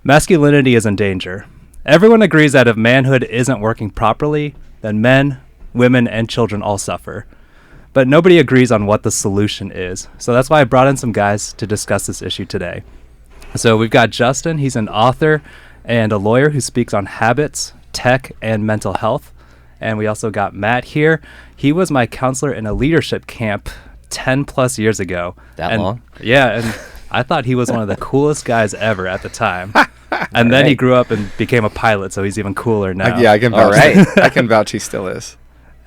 Masculinity is in danger. Everyone agrees that if manhood isn't working properly, then men, women, and children all suffer. But nobody agrees on what the solution is. So that's why I brought in some guys to discuss this issue today. So we've got Justin. He's an author and a lawyer who speaks on habits, tech, and mental health. And we also got Matt here. He was my counselor in a leadership camp 10 plus years ago. That long? Yeah, and I thought he was one of the coolest guys ever at the time. And then he grew up and became a pilot, so he's even cooler now. Yeah, I can vouch. Right. I can vouch he still is.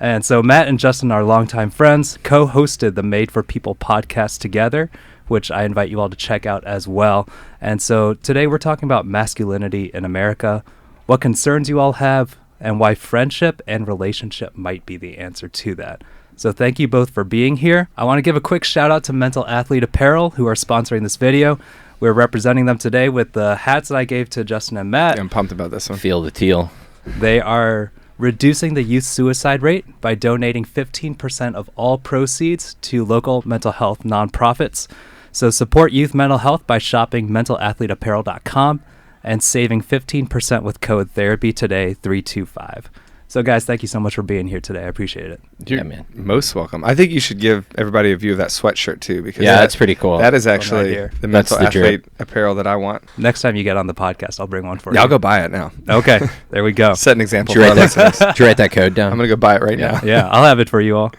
And so Matt and Justin are longtime friends, co-hosted the Made for People podcast together, which I invite you all to check out as well. And so today we're talking about masculinity in America, what concerns you all have, and why friendship and relationship might be the answer to that. So thank you both for being here. I want to give a quick shout out to Mental Athlete Apparel, who are sponsoring this video. We're representing them today with the hats that I gave to Justin and Matt. Yeah, I'm pumped about this one. Feel the teal. They are reducing the youth suicide rate by donating 15% of all proceeds to local mental health nonprofits. So support youth mental health by shopping mentalathleteapparel.com and saving 15% with code therapy today 325. So guys, thank you so much for being here today. I appreciate it. You're man. most welcome. I think you should give everybody a view of that sweatshirt too, because that's pretty cool. That is actually the Mental Athlete apparel that I want. Next time you get on the podcast, I'll bring one for you. I'll go buy it now. Okay, there we go. Set an example Did for our listeners. you write that code down? I'm going to go buy it right now. Yeah, I'll have it for you all.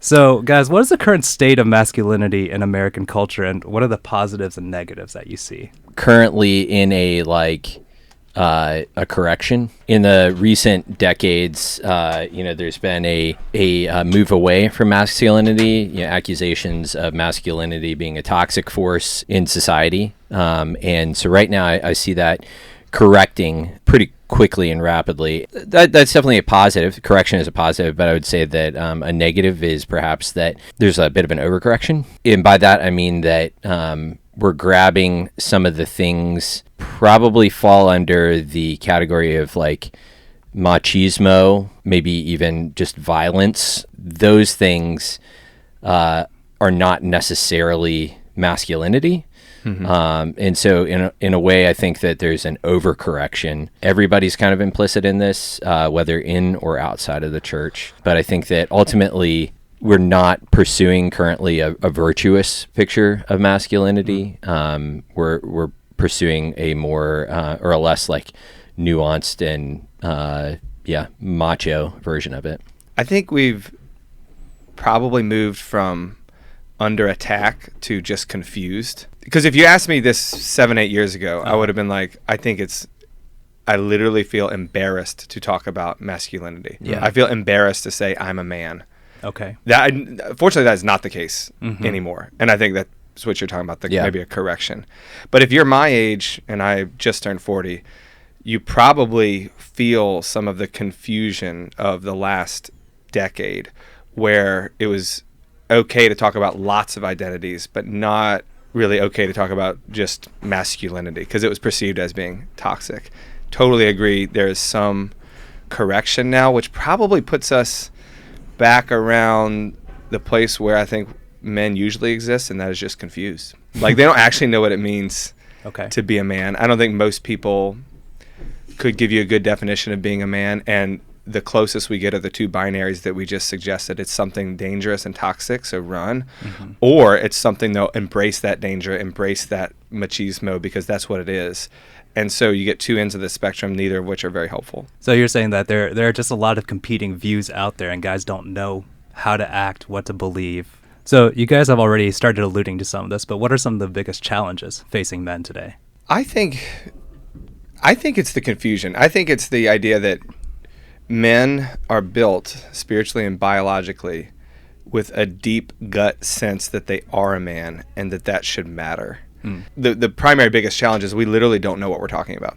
So guys, what is the current state of masculinity in American culture, and what are the positives and negatives that you see? Currently in a correction. In the recent decades, there's been a move away from masculinity, accusations of masculinity being a toxic force in society. And so right now I see that correcting pretty quickly and rapidly. That's definitely a positive. Correction is a positive, but I would say that a negative is perhaps that there's a bit of an overcorrection. And by that, I mean that we're grabbing some of the things probably fall under the category of machismo, maybe even just violence. Those things are not necessarily masculinity. Mm-hmm. And so in a way, I think that there's an overcorrection. Everybody's kind of implicit in this, whether in or outside of the church. But I think that ultimately we're not pursuing currently a virtuous picture of masculinity. We're pursuing a more or a less nuanced and macho version of it. I think we've probably moved from under attack to just confused. Because if you asked me this 7-8 years ago, I would have been like, I literally feel embarrassed to talk about masculinity. Yeah. I feel embarrassed to say I'm a man. Okay. Fortunately, that is not the case anymore. And I think that's what you're talking about, maybe a correction. But if you're my age, and I just turned 40, you probably feel some of the confusion of the last decade, where it was okay to talk about lots of identities, but not really okay to talk about just masculinity, because it was perceived as being toxic. Totally agree. There is some correction now, which probably puts us back around the place where I think men usually exist, and that is just confused. They don't actually know what it means to be a man. I don't think most people could give you a good definition of being a man, and the closest we get are the two binaries that we just suggested. It's something dangerous and toxic, so run, or it's something, though, embrace that danger, embrace that machismo, because that's what it is. And so you get two ends of the spectrum, neither of which are very helpful. So you're saying that there are just a lot of competing views out there, and guys don't know how to act, what to believe. So you guys have already started alluding to some of this, but what are some of the biggest challenges facing men today? I think it's the confusion. I think it's the idea that men are built spiritually and biologically with a deep gut sense that they are a man and that should matter. The primary biggest challenge is we literally don't know what we're talking about,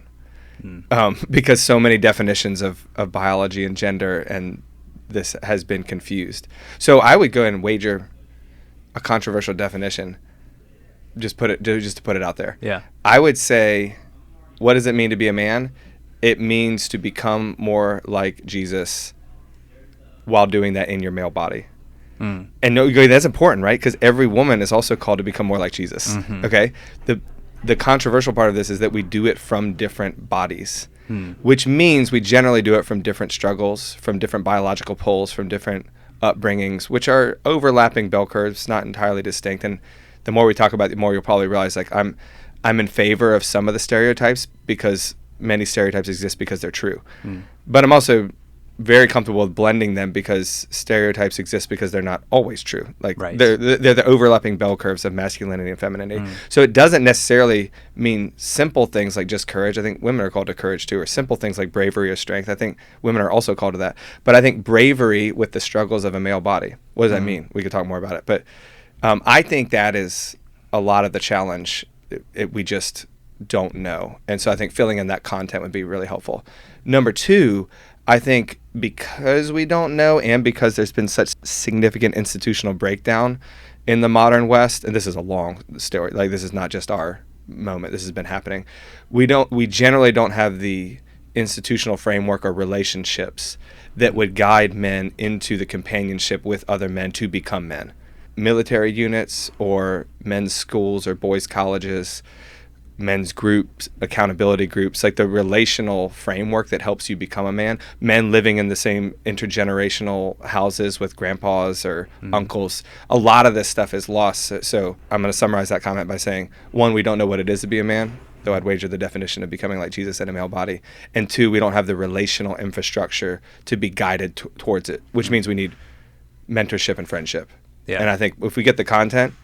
because so many definitions of biology and gender and this has been confused. So I would go ahead and wager a controversial definition, just to put it out there. Yeah. I would say, what does it mean to be a man? It means to become more like Jesus while doing that in your male body. And that's important, right? Because every woman is also called to become more like Jesus. Okay? the controversial part of this is that we do it from different bodies, which means we generally do it from different struggles, from different biological poles, from different upbringings, which are overlapping bell curves, not entirely distinct. And the more we talk about it, the more you'll probably realize, like, I'm in favor of some of the stereotypes because many stereotypes exist because they're true. But I'm also very comfortable with blending them because stereotypes exist because they're not always true. Like, they're the overlapping bell curves of masculinity and femininity. So it doesn't necessarily mean simple things like just courage. I think women are called to courage too, or simple things like bravery or strength. I think women are also called to that. But I think bravery with the struggles of a male body, what does that mean? We could talk more about it. But I think that is a lot of the challenge. We just don't know. And so I think filling in that content would be really helpful. Number two, I think because we don't know, and because there's been such significant institutional breakdown in the modern West, and this is a long story, like, this is not just our moment, this has been happening. We generally don't have the institutional framework or relationships that would guide men into the companionship with other men to become men. Military units or men's schools or boys' colleges, men's groups, accountability groups, like the relational framework that helps you become a man. Men living in the same intergenerational houses with grandpas or uncles. A lot of this stuff is lost. So I'm going to summarize that comment by saying, one, we don't know what it is to be a man, though I'd wager the definition of becoming like Jesus in a male body. And two, we don't have the relational infrastructure to be guided towards it, which means we need mentorship and friendship. Yeah. And I think if we get the content,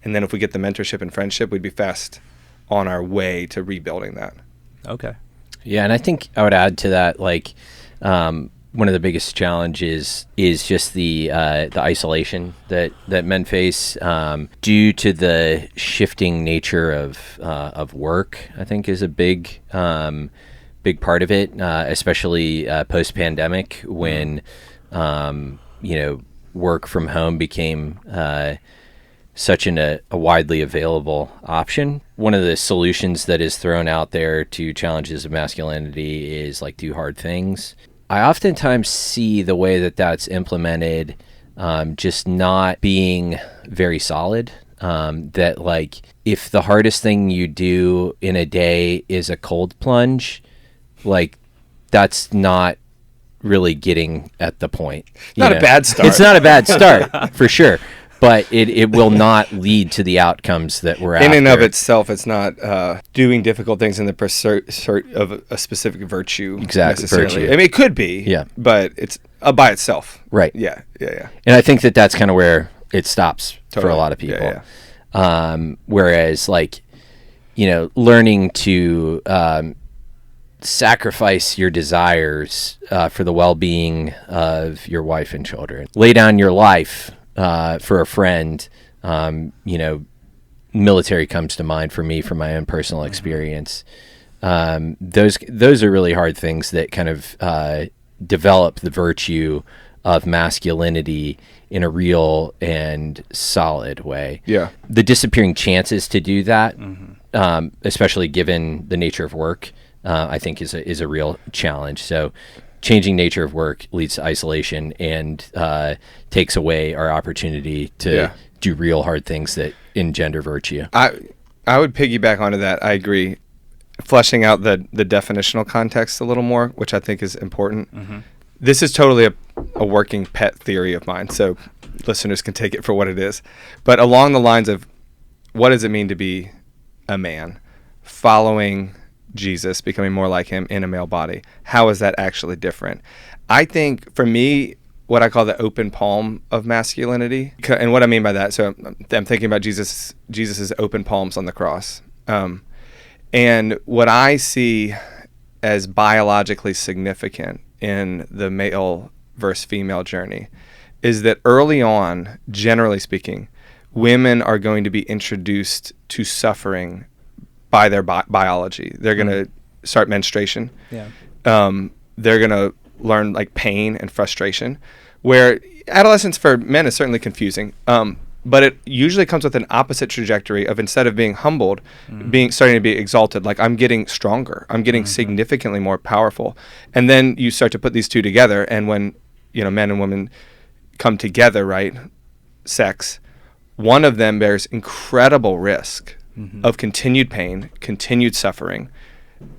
and then if we get the mentorship and friendship, we'd be fast on our way to rebuilding that. Okay. Yeah, and I think I would add to that, like, one of the biggest challenges is just the isolation that men face due to the shifting nature of work. I think is a big part of it, especially post-pandemic, when work from home became such a widely available option. One of the solutions that is thrown out there to challenges of masculinity is, like, do hard things. I oftentimes see the way that that's implemented just not being very solid. That, like, if the hardest thing you do in a day is a cold plunge, like, that's not really getting at the point. Not a bad start. It's not a bad start, for sure. But it will not lead to the outcomes that we're after. In and of itself, it's not doing difficult things in the pursuit of a specific virtue. Exactly, necessarily. virtue. I mean, it could be, but it's by itself. Right. Yeah. And I think that's kind of where it stops for a lot of people. Yeah. Whereas, like, learning to sacrifice your desires for the well-being of your wife and children. Lay down your life for a friend. Military comes to mind for me from my own personal experience. Those are really hard things that kind of develop the virtue of masculinity in a real and solid way. Yeah. The disappearing chances to do that, especially given the nature of work, I think is a real challenge. So changing nature of work leads to isolation and takes away our opportunity to do real hard things that engender virtue. I would piggyback onto that. I agree. Fleshing out the definitional context a little more, which I think is important. This is totally a working pet theory of mine, so listeners can take it for what it is. But along the lines of, what does it mean to be a man following Jesus, becoming more like him in a male body? How is that actually different? I think, for me, what I call the open palm of masculinity, and what I mean by that, so I'm thinking about Jesus's open palms on the cross. And what I see as biologically significant in the male versus female journey is that early on, generally speaking, women are going to be introduced to suffering by their biology. They're going to start menstruation. Yeah. They're going to learn, like, pain and frustration, where adolescence for men is certainly confusing. But it usually comes with an opposite trajectory of, instead of being humbled, starting to be exalted. Like, I'm getting stronger. I'm getting significantly more powerful. And then you start to put these two together. And when, men and women come together, right, sex, one of them bears incredible risk of continued pain, continued suffering.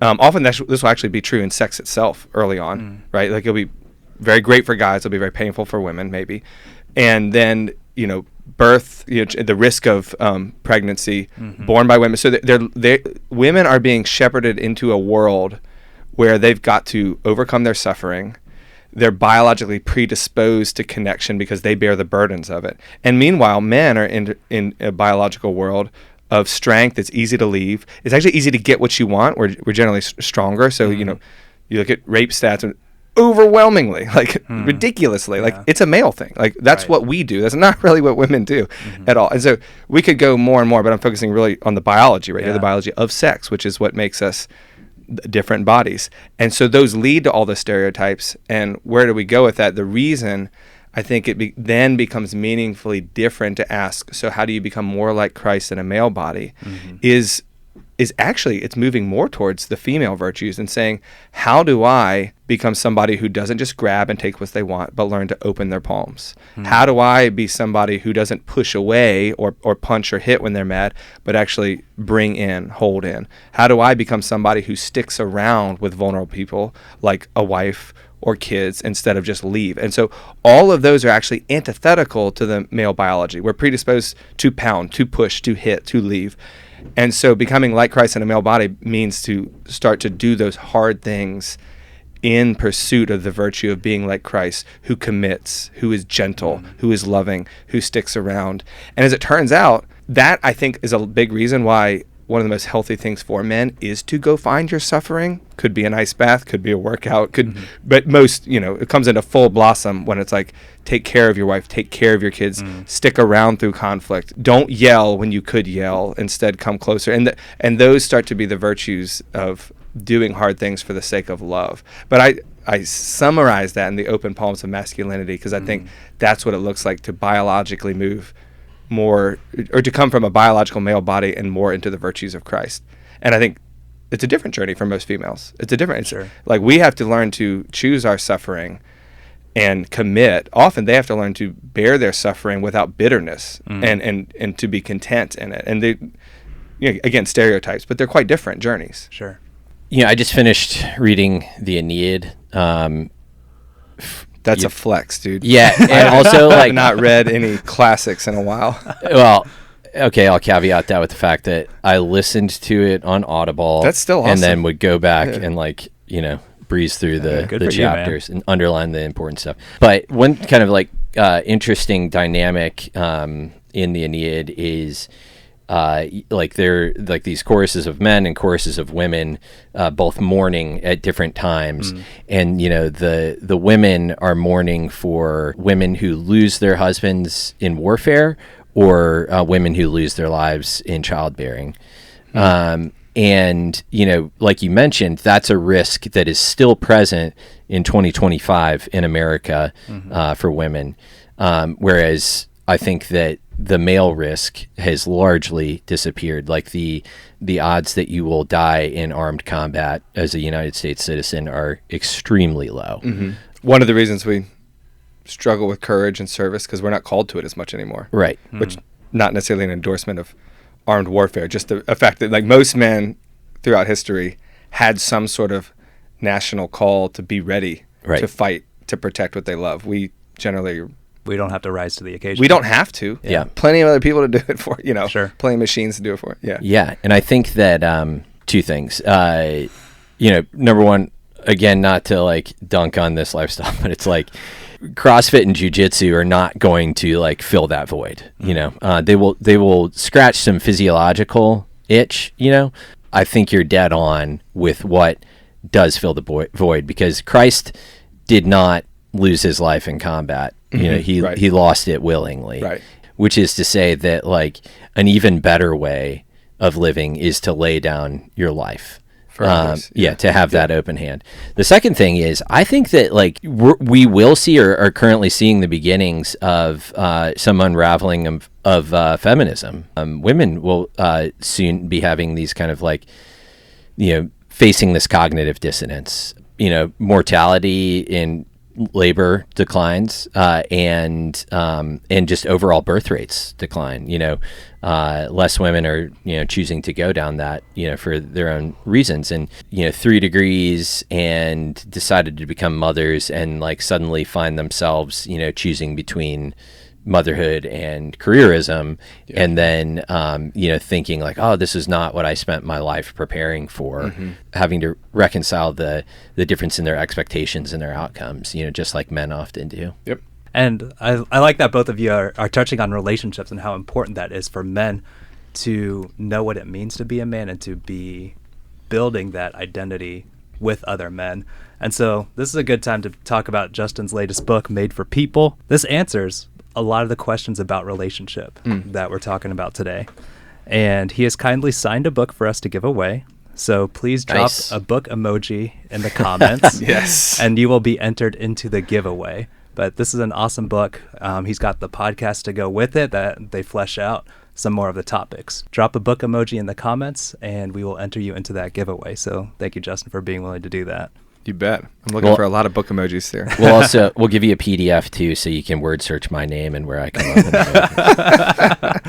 Often this will actually be true in sex itself early on, right? Like it'll be very great for guys, it'll be very painful for women maybe. And then, birth, the risk of pregnancy born by women. So women are being shepherded into a world where they've got to overcome their suffering. They're biologically predisposed to connection because they bear the burdens of it. And meanwhile, men are in a biological world of strength. It's easy to leave. It's actually easy to get what you want. We're generally stronger. So, you look at rape stats and overwhelmingly, ridiculously, it's a male thing. Like that's what we do. That's not really what women do at all. And so we could go more and more, but I'm focusing really on the biology right here, the biology of sex, which is what makes us different bodies. And so those lead to all the stereotypes. And where do we go with that? The reason I think it then becomes meaningfully different to ask, so how do you become more like Christ in a male body, is actually it's moving more towards the female virtues and saying, how do I become somebody who doesn't just grab and take what they want, but learn to open their palms? How do I be somebody who doesn't push away or punch or hit when they're mad, but actually bring in, hold in? How do I become somebody who sticks around with vulnerable people like a wife or kids instead of just leave? And so all of those are actually antithetical to the male biology. We're predisposed to pound, to push, to hit, to leave. And so becoming like Christ in a male body means to start to do those hard things in pursuit of the virtue of being like Christ, who commits, who is gentle, who is loving, who sticks around. And as it turns out, that I think is a big reason why one of the most healthy things for men is to go find your suffering. Could be an ice bath, could be a workout, but most, it comes into full blossom when it's like, take care of your wife, take care of your kids, stick around through conflict. Don't yell when you could yell, instead come closer. And those start to be the virtues of doing hard things for the sake of love. But I summarize that in the open palms of masculinity, because I think that's what it looks like to biologically move more, or to come from a biological male body and more into the virtues of Christ. And I think it's a different journey for most females. It's a different, like we have to learn to choose our suffering and commit. Often they have to learn to bear their suffering without bitterness and to be content in it. And they, again, stereotypes, but they're quite different journeys. Sure. I just finished reading the Aeneid. That's a flex, dude. Yeah, and also I've not read any classics in a while. Well, okay, I'll caveat that with the fact that I listened to it on Audible. That's still awesome. And then would go back and breeze through the chapters and underline the important stuff. But one kind of interesting dynamic in the Aeneid is they're like these choruses of men and choruses of women, both mourning at different times. And the women are mourning for women who lose their husbands in warfare, or women who lose their lives in childbearing. And like you mentioned, that's a risk that is still present in 2025 in America for women, whereas I think that the male risk has largely disappeared. Like the odds that you will die in armed combat as a United States citizen are extremely low. One of the reasons we struggle with courage and service, because we're not called to it as much anymore. Right. Which not necessarily an endorsement of armed warfare, just the fact that most men throughout history had some sort of national call to be ready to fight, to protect what they love. We generally... We don't have to rise to the occasion. We don't have to. Yeah. Plenty of other people to do it for, Sure. Plenty of machines to do it for. Yeah. Yeah. And I think that two things. Number one, again, not to dunk on this lifestyle, but it's CrossFit and jiu-jitsu are not going to fill that void. They will scratch some physiological itch. I think you're dead on with what does fill the void, because Christ did not lose his life in combat. He lost it willingly, which is to say that an even better way of living is to lay down your life for others. To have that open hand. The second thing is, I think that we will see or are currently seeing the beginnings of some unraveling of feminism. Women will soon be having these kind of facing this cognitive dissonance. Mortality in labor declines, and just overall birth rates decline. less women are, choosing to go down that, for their own reasons, and 3 degrees, and decided to become mothers, and like suddenly find themselves, choosing between motherhood and careerism, and then thinking like, oh, this is not what I spent my life preparing for, having to reconcile the difference in their expectations and their outcomes, just like men often do. Yep. And I like that both of you are touching on relationships and how important that is for men to know what it means to be a man and to be building that identity with other men. And so this is a good time to talk about Justin's latest book, Made for People. This answers a lot of the questions about relationship that we're talking about today. And he has kindly signed a book for us to give away. So please drop a book emoji in the comments. Yes. And you will be entered into the giveaway. But this is an awesome book. He's got the podcast to go with it that they flesh out some more of the topics. Drop a book emoji in the comments and we will enter you into that giveaway. So thank you, Justin, for being willing to do that. You bet. I'm looking for a lot of book emojis there. We'll give you a PDF too, so you can word search my name and where I come up.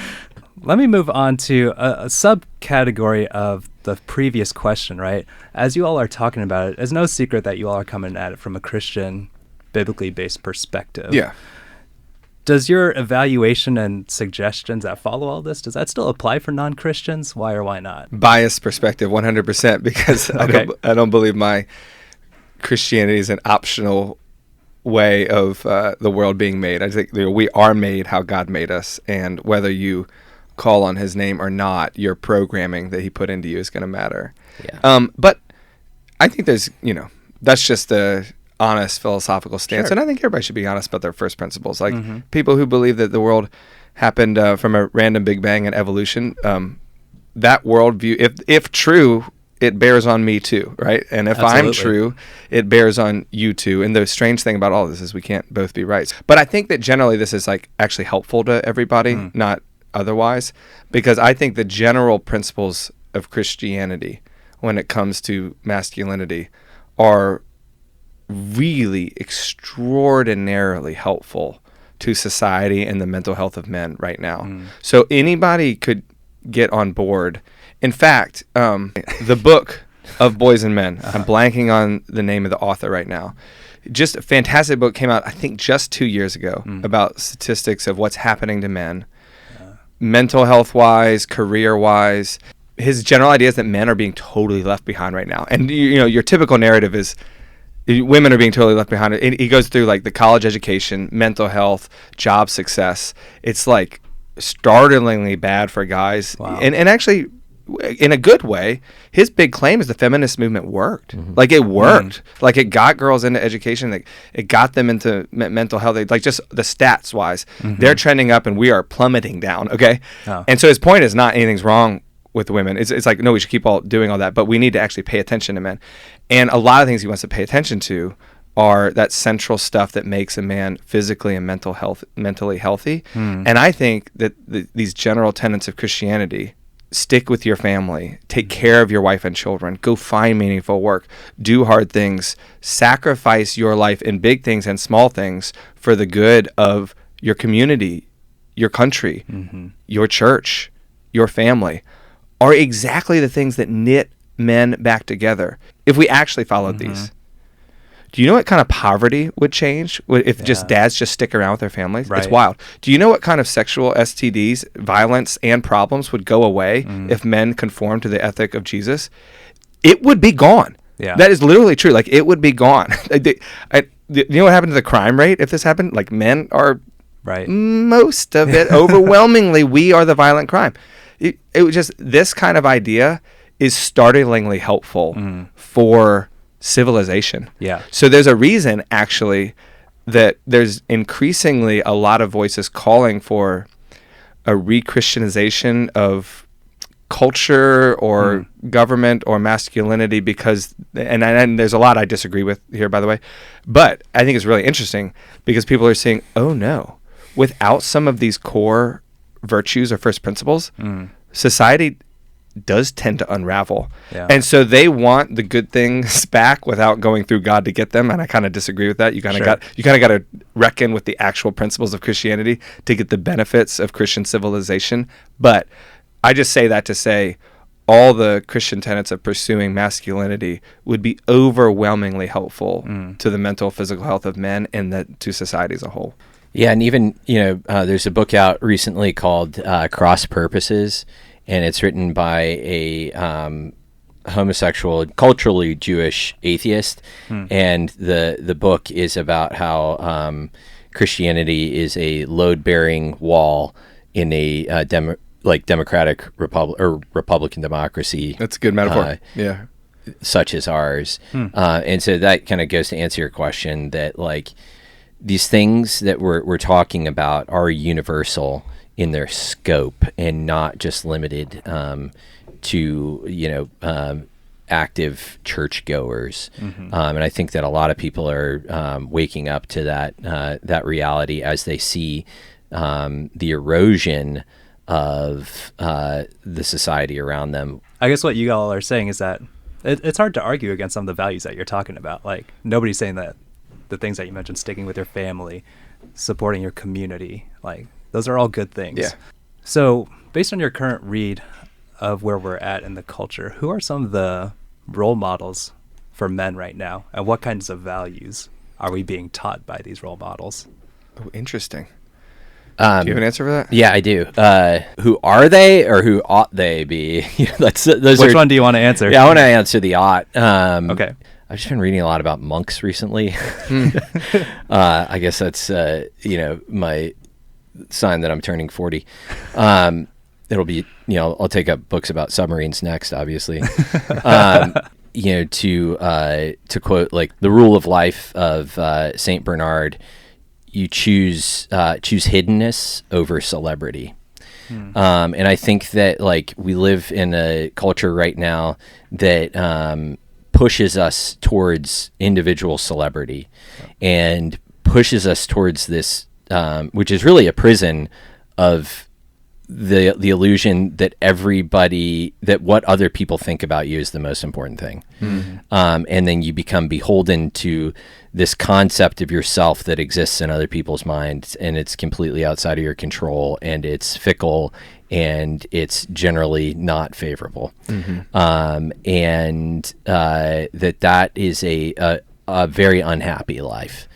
Let me move on to a subcategory of the previous question, right? As you all are talking about it, it's no secret that you all are coming at it from a Christian, biblically based perspective. Yeah. Does your evaluation and suggestions that follow all this, does that still apply for non-Christians? Why or why not? Biased perspective, 100%, because Okay. I don't believe my Christianity is an optional way of the world being made. I think we are made how God made us, and whether you call on his name or not, your programming that he put into you is going to matter. Yeah. But I think there's, that's just a honest philosophical stance. Sure. And I think everybody should be honest about their first principles. Like people who believe that the world happened from a random Big Bang and evolution, that worldview, if true, it bears on me too, right? And if Absolutely. I'm true, it bears on you too. And the strange thing about all this is we can't both be right. But I think that generally this is like actually helpful to everybody, not otherwise, because I think the general principles of Christianity when it comes to masculinity are really extraordinarily helpful to society and the mental health of men right now. So anybody could get on board. In fact, the book of Boys and Men, I'm blanking on the name of the author right now. Just a fantastic book, came out, I think, just 2 years ago about statistics of what's happening to men, mental health-wise, career-wise. His general idea is that men are being totally left behind right now. And, your typical narrative is women are being totally left behind. He goes through, like, the college education, mental health, job success. It's, like, startlingly bad for guys. Wow. And actually, in a good way, his big claim is the feminist movement worked. Like it worked. Like it got girls into education. Like it got them into mental health. Like just the stats wise, they're trending up and we are plummeting down. Okay. Oh. And so his point is not anything's wrong with women. It's like, no, we should keep doing all that, but we need to actually pay attention to men. And a lot of things he wants to pay attention to are that central stuff that makes a man physically and mentally healthy. And I think that these general tenets of Christianity, stick with your family, take care of your wife and children, go find meaningful work, do hard things, sacrifice your life in big things and small things for the good of your community, your country, your church, your family, are exactly the things that knit men back together if we actually followed these. Do you know what kind of poverty would change if just dads just stick around with their families? Right. It's wild. Do you know what kind of sexual STDs, violence, and problems would go away if men conform to the ethic of Jesus? It would be gone. Yeah. That is literally true. Like, it would be gone. You know what happened to the crime rate if this happened? Like, men are most of it. Overwhelmingly, we are the violent crime. It was just, this kind of idea is startlingly helpful for civilization. Yeah. So there's a reason actually that there's increasingly a lot of voices calling for a re-Christianization of culture or government or masculinity, because and there's a lot I disagree with here, by the way, but I think it's really interesting because people are saying, oh no, without some of these core virtues or first principles, society does tend to unravel. Yeah. And so they want the good things back without going through God to get them. And I kind of disagree with that. You kind of got to reckon with the actual principles of Christianity to get the benefits of Christian civilization. But I just say that to say all the Christian tenets of pursuing masculinity would be overwhelmingly helpful to the mental, physical health of men and to society as a whole. Yeah, and even, there's a book out recently called Cross Purposes, and it's written by a homosexual, culturally Jewish atheist, and the book is about how Christianity is a load-bearing wall in a democratic Republican democracy. That's a good metaphor. Yeah, such as ours, and so that kind of goes to answer your question that these things that we're talking about are universal in their scope and not just limited to active churchgoers. And I think that a lot of people are waking up to that reality as they see the erosion of the society around them. I guess what you all are saying is that it's hard to argue against some of the values that you're talking about. Like, nobody's saying that the things that you mentioned, sticking with your family, supporting your community, those are all good things. Yeah. So based on your current read of where we're at in the culture, who are some of the role models for men right now? And what kinds of values are we being taught by these role models? Oh, interesting. Do you have an answer for that? Yeah, I do. Who are they, or who ought they be? Which one do you want to answer? Yeah, I want to answer the ought. Okay. I've just been reading a lot about monks recently. I guess that's my sign that I'm turning 40. It'll be I'll take up books about submarines next, obviously. To quote the rule of life of Saint Bernard, you choose hiddenness over celebrity. And I think that we live in a culture right now that pushes us towards individual celebrity and pushes us towards this, which is really a prison of the illusion that that what other people think about you is the most important thing. And then you become beholden to this concept of yourself that exists in other people's minds, and it's completely outside of your control, and it's fickle, and it's generally not favorable. And that is a very unhappy life.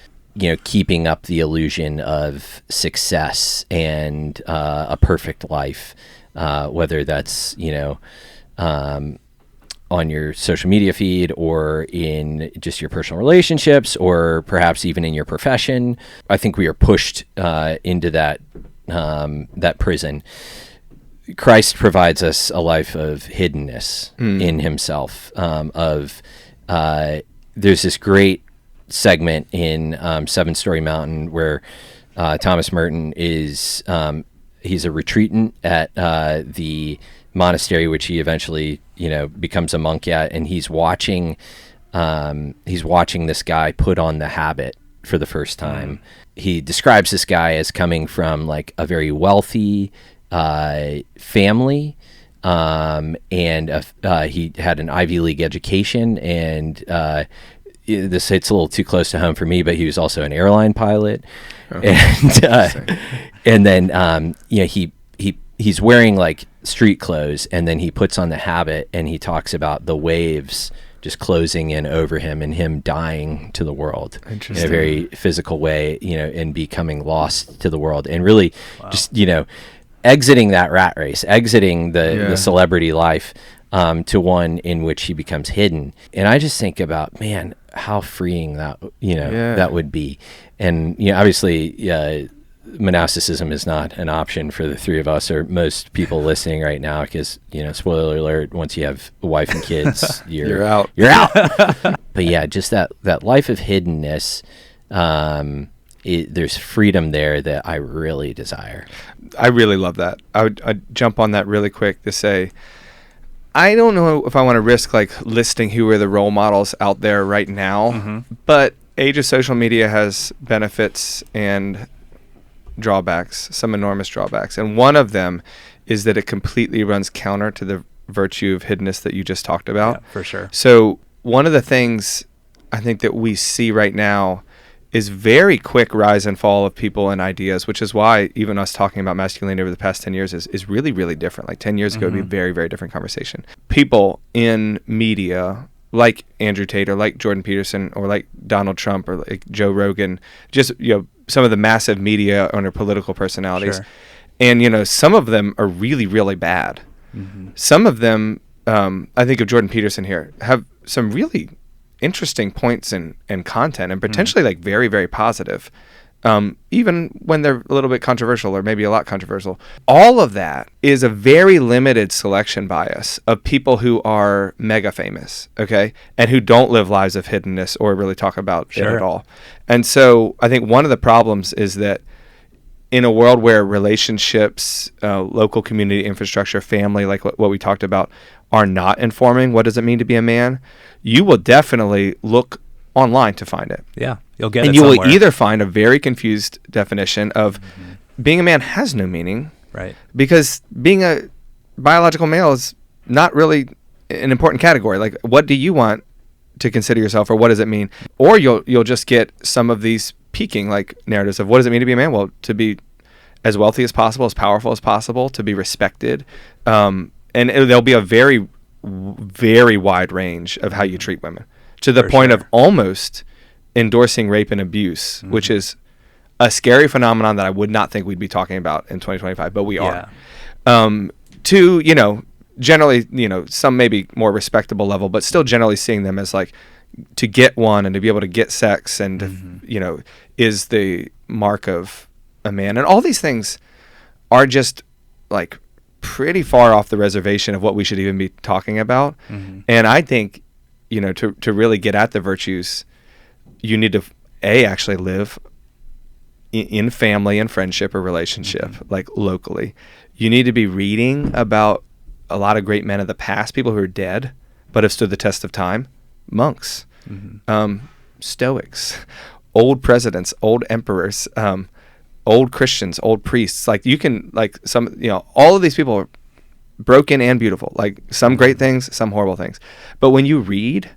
Keeping up the illusion of success and a perfect life, whether that's on your social media feed or in just your personal relationships, or perhaps even in your profession. I think we are pushed into that prison. Christ provides us a life of hiddenness in himself. There's this great segment in 7-Story Mountain where Thomas Merton is he's a retreatant at the monastery, which he eventually becomes a monk at, and he's watching this guy put on the habit for the first time. He describes this guy as coming from a very wealthy family, and he had an Ivy League education, and this hits a little too close to home for me, but he was also an airline pilot. And then he's wearing street clothes, and then he puts on the habit, and he talks about the waves just closing in over him and him dying to the world in a very physical way, and becoming lost to the world, and really just exiting that rat race, exiting the celebrity life, to one in which he becomes hidden. And I just think about, man, how freeing that that would be. And obviously monasticism is not an option for the three of us or most people listening right now, because spoiler alert, once you have a wife and kids, you're out. But yeah, just that life of hiddenness, there's freedom there that I really desire. I really love that. I'd jump on that really quick to say, I don't know if I want to risk listing who are the role models out there right now, but age of social media has benefits and drawbacks, some enormous drawbacks. And one of them is that it completely runs counter to the virtue of hiddenness that you just talked about. Yeah, for sure. So one of the things I think that we see right now is very quick rise and fall of people and ideas, which is why even us talking about masculinity over the past 10 years is really, really different. Like 10 years ago, it'd be a very, very different conversation. People in media like Andrew Tate or like Jordan Peterson or like Donald Trump or like Joe Rogan, just, some of the massive media owner political personalities. Sure. And, some of them are really, really bad. Mm-hmm. Some of them, I think of Jordan Peterson here, have some really interesting points and content and potentially like very, very positive, even when they're a little bit controversial or maybe a lot controversial. All of that is a very limited selection bias of people who are mega famous, okay, and who don't live lives of hiddenness or really talk about it at all. And so I think one of the problems is that in a world where relationships, local community infrastructure, family, like what we talked about, are not informing what does it mean to be a man, you will definitely look online to find it. Yeah, you'll get it and you somewhere. will either find a very confused definition of being a man has no meaning, right? Because being a biological male is not really an important category. Like, what do you want to consider yourself, or what does it mean? Or you'll just get some of these peaking like narratives of what does it mean to be a man? Well, to be as wealthy as possible, as powerful as possible, to be respected, and there'll be a very, very wide range of how you treat women, to the point of almost endorsing rape and abuse, which is a scary phenomenon that I would not think we'd be talking about in 2025, but we are. To, generally, some maybe more respectable level, but still generally seeing them as like, to get one and to be able to get sex and, is the mark of a man. And all these things are just like pretty far off the reservation of what we should even be talking about. And I think, to really get at the virtues, you need to actually live in family and friendship or relationship, like locally. You need to be reading about a lot of great men of the past, people who are dead but have stood the test of time. Monks, Stoics, old presidents, old emperors, old Christians, old priests. Like, you can, like, some, all of these people are broken and beautiful, like some great things, some horrible things. But when you read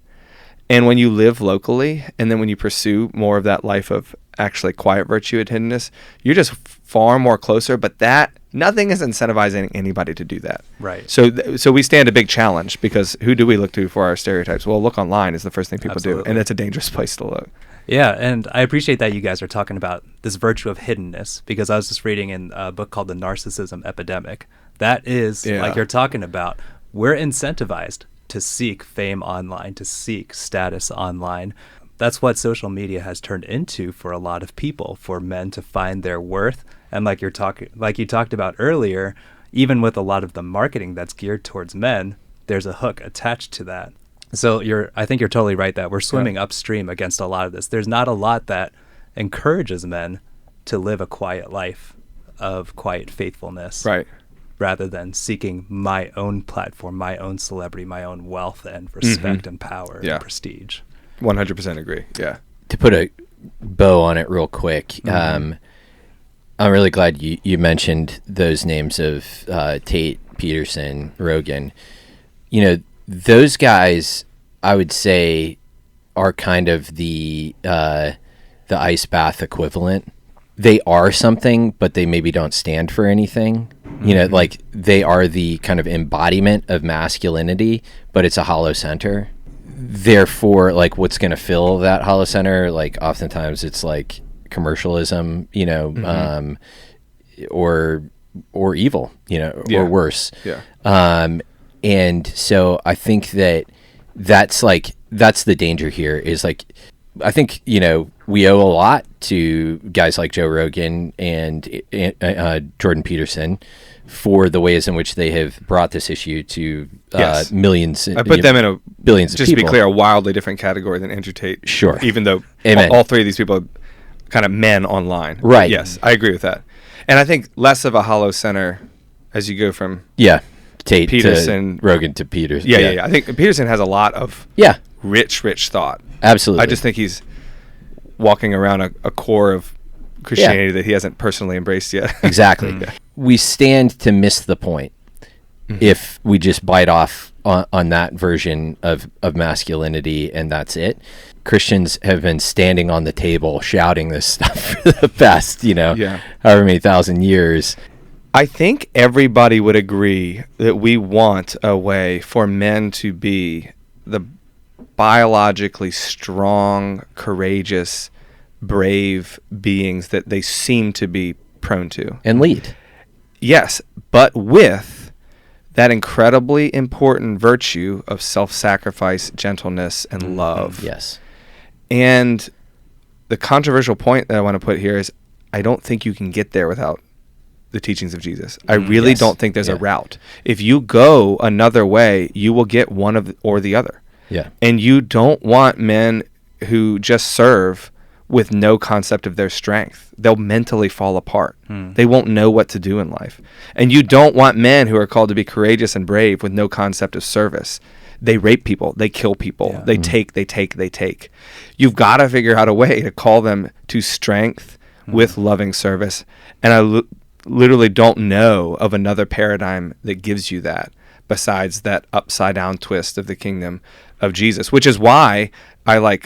and when you live locally, and then when you pursue more of that life of actually quiet virtue and hiddenness, you're just far more closer. But that nothing is incentivizing anybody to do that. Right. So we stand a big challenge, because who do we look to for our stereotypes? Well, look online is the first thing people do, and it's a dangerous place to look. Yeah, and I appreciate that you guys are talking about this virtue of hiddenness, because I was just reading in a book called The Narcissism Epidemic. That is, like you're talking about, we're incentivized to seek fame online, to seek status online. That's what social media has turned into for a lot of people, for men to find their worth. And like you talked about earlier, even with a lot of the marketing that's geared towards men, there's a hook attached to that. So I think you're totally right that we're swimming upstream against a lot of this. There's not a lot that encourages men to live a quiet life of quiet faithfulness. Right. Rather than seeking my own platform, my own celebrity, my own wealth and respect and power and prestige. 100% agree. Yeah. To put a bow on it real quick, I'm really glad you mentioned those names of Tate, Peterson, Rogan. Those guys, I would say, are kind of the ice bath equivalent. They are something, but they maybe don't stand for anything. Like, they are the kind of embodiment of masculinity, but it's a hollow center. Therefore, like, what's going to fill that hollow center? Like, oftentimes it's like commercialism, or evil, or worse. Yeah. And so I think that's the danger here, is like, I think, we owe a lot to guys like Joe Rogan and Jordan Peterson for the ways in which they have brought this issue to millions. I put them in a billions of people. Just to be clear, a wildly different category than Andrew Tate. Sure. Even though Amen. all three of these people are kind of men online. Right. Yes, I agree with that. And I think less of a hollow center as you go from Tate Peterson, to Rogan to Peterson. Yeah. I think Peterson has a lot of rich thought. Absolutely. I just think he's walking around a core of Christianity that he hasn't personally embraced yet. Exactly. We stand to miss the point if we just bite off on that version of masculinity and that's it. Christians have been standing on the table shouting this stuff for the past, however many thousand years. I think everybody would agree that we want a way for men to be the biologically strong, courageous, brave beings that they seem to be prone to. And lead. Yes, but with that incredibly important virtue of self-sacrifice, gentleness, and love. Yes. And the controversial point that I want to put here is I don't think you can get there without the teachings of Jesus. I really don't think there's a route. If you go another way, you will get one or the other. Yeah. And you don't want men who just serve with no concept of their strength. They'll mentally fall apart. They won't know what to do in life. And you don't want men who are called to be courageous and brave with no concept of service. They rape people. They kill people. Yeah. They take. You've got to figure out a way to call them to strength with loving service. And I literally don't know of another paradigm that gives you that besides that upside down twist of the kingdom of Jesus, which is why I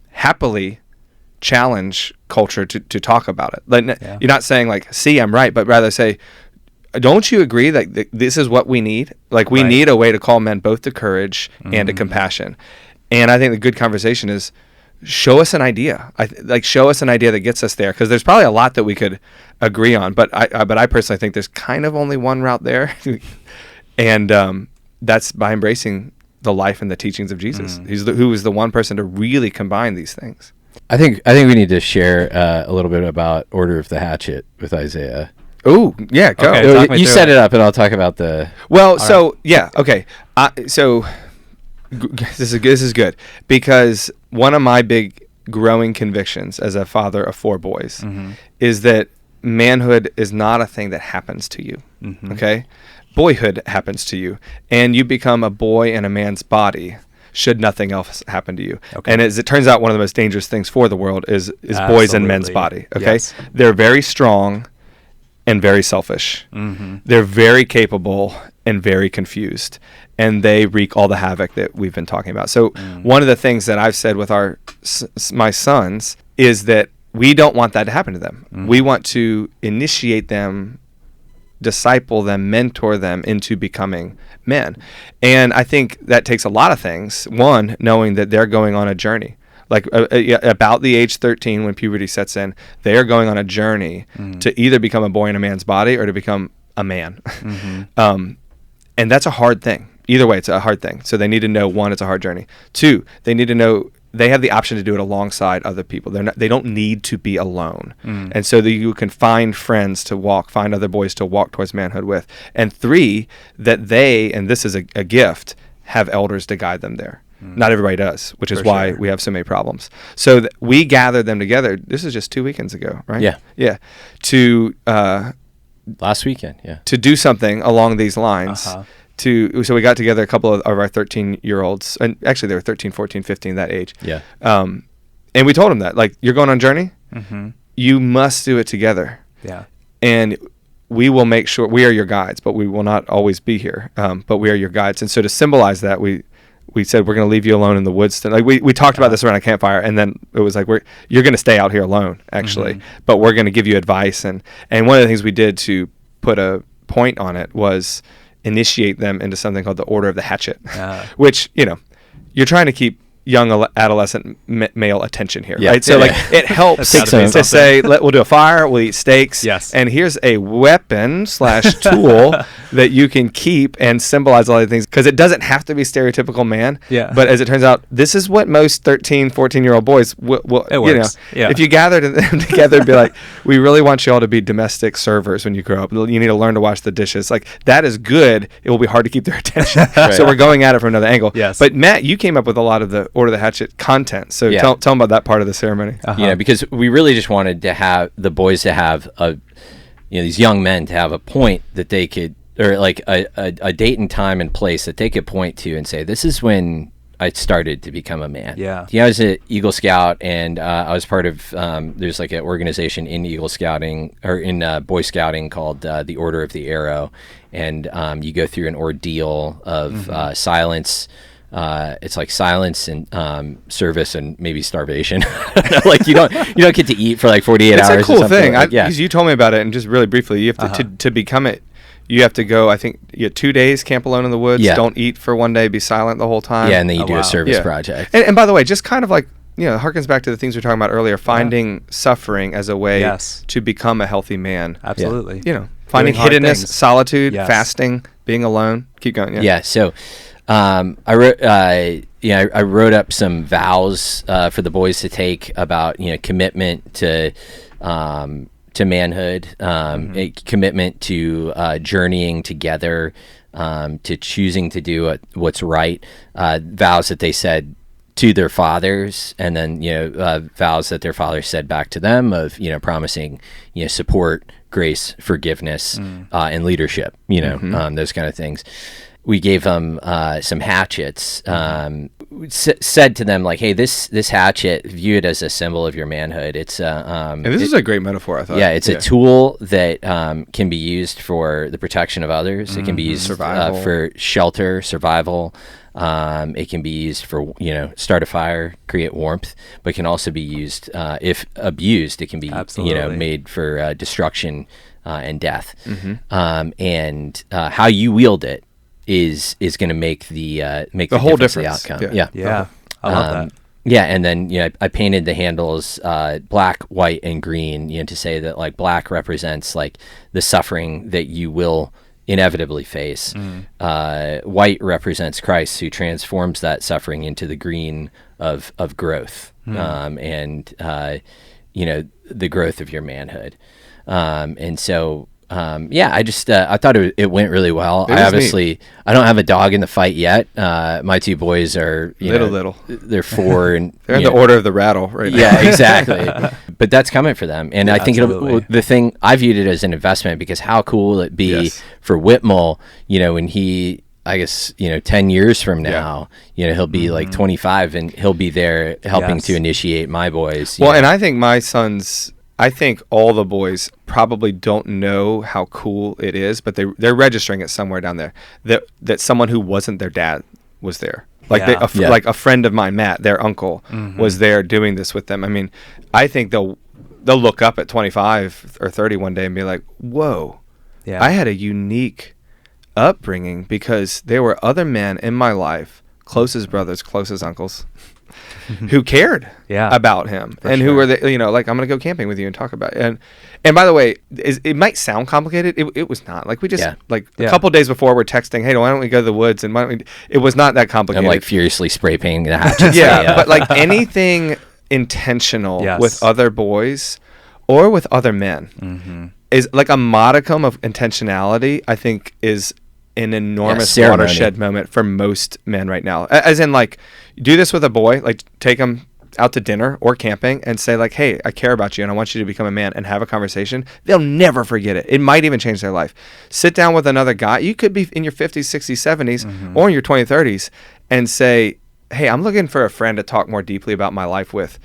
happily challenge culture to talk about it. You're not saying see, I'm right, but rather say, don't you agree that this is what we need? We need a way to call men both to courage and to compassion. And I think the good conversation is show us an idea. Show us an idea that gets us there, because there's probably a lot that we could agree on. But I personally think there's kind of only one route there, and that's by embracing the life and the teachings of Jesus. Who is the one person to really combine these things. I think we need to share a little bit about Order of the Hatchet with Isaiah. Oh, yeah, go. Okay, you set it up, and I'll talk about the... Well, okay. So this is good, because one of my big growing convictions as a father of 4 boys is that manhood is not a thing that happens to you, okay? Boyhood happens to you, and you become a boy in a man's body should nothing else happen to you. Okay. And as it turns out, one of the most dangerous things for the world is boys in men's body, okay? Yes. They're very strong and very selfish. They're very capable and very confused, and they wreak all the havoc that we've been talking about. So one of the things that I've said with my sons is that we don't want that to happen to them. We want to initiate them, disciple them, mentor them into becoming men. And I think that takes a lot of things. One, knowing that they're going on a journey. About the age 13, when puberty sets in, they are going on a journey to either become a boy in a man's body or to become a man. And that's a hard thing. Either way, it's a hard thing. So they need to know, 1, it's a hard journey. 2, they need to know they have the option to do it alongside other people. They don't need to be alone. And so that you can find friends to find other boys to walk towards manhood with. And 3, that they, and this is a gift, have elders to guide them there. Not everybody does, which is why we have so many problems. So we gathered them together. This is just 2 weekends ago, right? Yeah. Yeah. To last weekend, to do something along these lines. So we got together a couple of our 13-year-olds, and actually they were 13, 14, 15, that age. Yeah. And we told them that, you're going on a journey, you must do it together. Yeah. And we will make sure we are your guides, but we will not always be here. But we are your guides. And so to symbolize that, we said we're going to leave you alone in the woods. We talked about this around a campfire, and then it was you're going to stay out here alone, actually, but we're going to give you advice. And one of the things we did to put a point on it was initiate them into something called the Order of the Hatchet, which, you're trying to keep young adolescent male attention here, right? So it helps to say, we'll do a fire, we'll eat steaks, and here's a weapon / tool that you can keep and symbolize all these things, because it doesn't have to be stereotypical man. But as it turns out, this is what most 13, 14-year-old boys will it works. If you gather them together and be like, we really want you all to be domestic servers when you grow up. You need to learn to wash the dishes. That is good. It will be hard to keep their attention. So we're going at it from another angle. But Matt, you came up with a lot of the Order of the Hatchet content. So tell them about that part of the ceremony. Because we really just wanted to have the boys to have these young men to have a point that they could, or a date and time and place that they could point to and say, this is when I started to become a man. Yeah. I was an Eagle Scout, and I was part of, there's like an organization in Eagle Scouting, or in Boy Scouting, called the Order of the Arrow. And you go through an ordeal of silence. It's like silence and service and maybe starvation. Like you don't get to eat for like 48 hours. It's a cool thing. Yeah. Because you told me about it, and just really briefly, you have to become it. You have to go, I think, 2 days, camp alone in the woods, don't eat for 1 day, be silent the whole time. Yeah, and then you do a service project. And by the way, just kind of like, harkens back to the things we were talking about earlier, finding suffering as a way to become a healthy man. Absolutely. Finding hiddenness, solitude, fasting, being alone. Keep going. Yeah, so I wrote up some vows for the boys to take about, commitment to manhood, a commitment to journeying together, to choosing to do what's right, vows that they said to their fathers, and then vows that their fathers said back to them of promising support, grace, forgiveness, and leadership, those kind of things. We gave them some hatchets. Said to them, like, "Hey, this hatchet, view it as a symbol of your manhood. It's and this is a great metaphor, I thought. Yeah, it's a tool that can be used for the protection of others. It can be used for shelter, survival. It can be used for start a fire, create warmth, but can also be used if abused. It can be made for destruction and death. And how you wield it is going to make the whole difference. The outcome. Yeah. I love that. Yeah, and then I painted the handles black, white, and green, to say that like black represents like the suffering that you will inevitably face. White represents Christ, who transforms that suffering into the green of growth, and the growth of your manhood. And so. I just I thought it went really well. I don't have a dog in the fight yet. My two boys are little. They're 4 and they're in the order of the rattle right now. Yeah, exactly. But that's coming for them, and I think the thing I viewed it as an investment, because how cool will it be for Whitmel, when he, I guess 10 years from now, he'll be like 25, and he'll be there helping to initiate my boys. Well, and I think my sons. I think all the boys probably don't know how cool it is, but they're registering it somewhere down there that someone who wasn't their dad was there. Like like a friend of mine, Matt, their uncle, was there doing this with them. I mean, I think they'll look up at 25 or 30 one day and be like, "Whoa, I had a unique upbringing because there were other men in my life, closest brothers, closest uncles." Who cared about him, and who were like, I'm gonna go camping with you and talk about it. And by the way, it might sound complicated. It was not. Like we just a couple days before we're texting, hey, why don't we go to the woods, and why don't we? It was not that complicated. I'm like furiously spray painting the hatchets. But like anything intentional with other boys or with other men is like a modicum of intentionality. I think is an enormous watershed moment for most men right now. As in, like, do this with a boy, like take him out to dinner or camping and say like, hey, I care about you and I want you to become a man, and have a conversation. They'll never forget it. It might even change their life. Sit down with another guy. You could be in your 50s, 60s, 70s or in your 20s, 30s and say, hey, I'm looking for a friend to talk more deeply about my life with,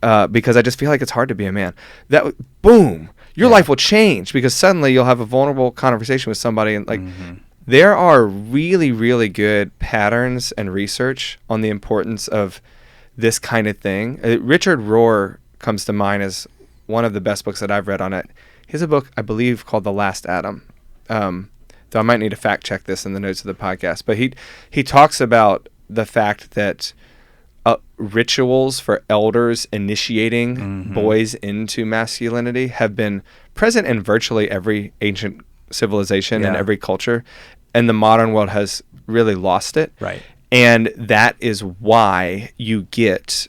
because I just feel like it's hard to be a man. That boom, your life will change, because suddenly you'll have a vulnerable conversation with somebody, and like there are really, really good patterns and research on the importance of this kind of thing. Richard Rohr comes to mind as one of the best books that I've read on it. He has a book, I believe, called The Last Adam. Though I might need to fact check this in the notes of the podcast. But he talks about the fact that rituals for elders initiating boys into masculinity have been present in virtually every ancient civilization and every culture. And the modern world has really lost it. Right. And that is why you get,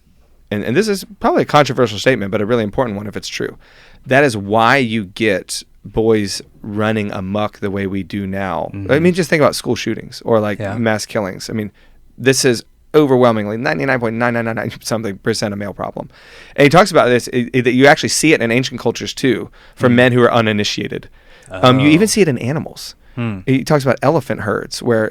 and this is probably a controversial statement, but a really important one if it's true. That is why you get boys running amok the way we do now. I mean, just think about school shootings or like mass killings. I mean, this is overwhelmingly 99.9999 something % a male problem. And he talks about this, that you actually see it in ancient cultures too, for men who are uninitiated. You even see it in animals. He talks about elephant herds where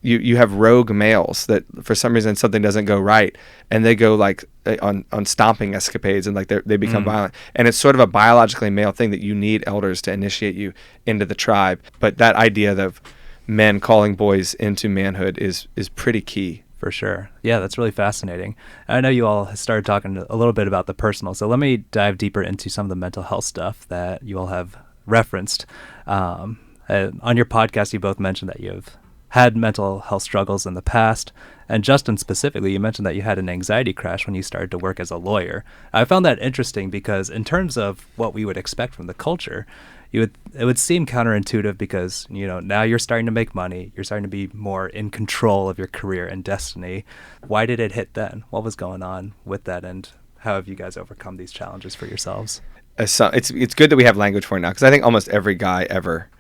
You have rogue males that for some reason something doesn't go right, and they go like on stomping escapades, and like they become violent. And it's sort of a biologically male thing that you need elders to initiate you into the tribe. But that idea of men calling boys into manhood is pretty key. For sure. Yeah, that's really fascinating. I know you all started talking a little bit about the personal, so let me dive deeper into some of the mental health stuff that you all have referenced. On your podcast, you both mentioned that you've had mental health struggles in the past. And Justin, specifically, you mentioned that you had an anxiety crash when you started to work as a lawyer. I found that interesting because in terms of what we would expect from the culture, it would seem counterintuitive because, now you're starting to make money. You're starting to be more in control of your career and destiny. Why did it hit then? What was going on with that? And how have you guys overcome these challenges for yourselves? It's good that we have language for it now, because I think almost every guy ever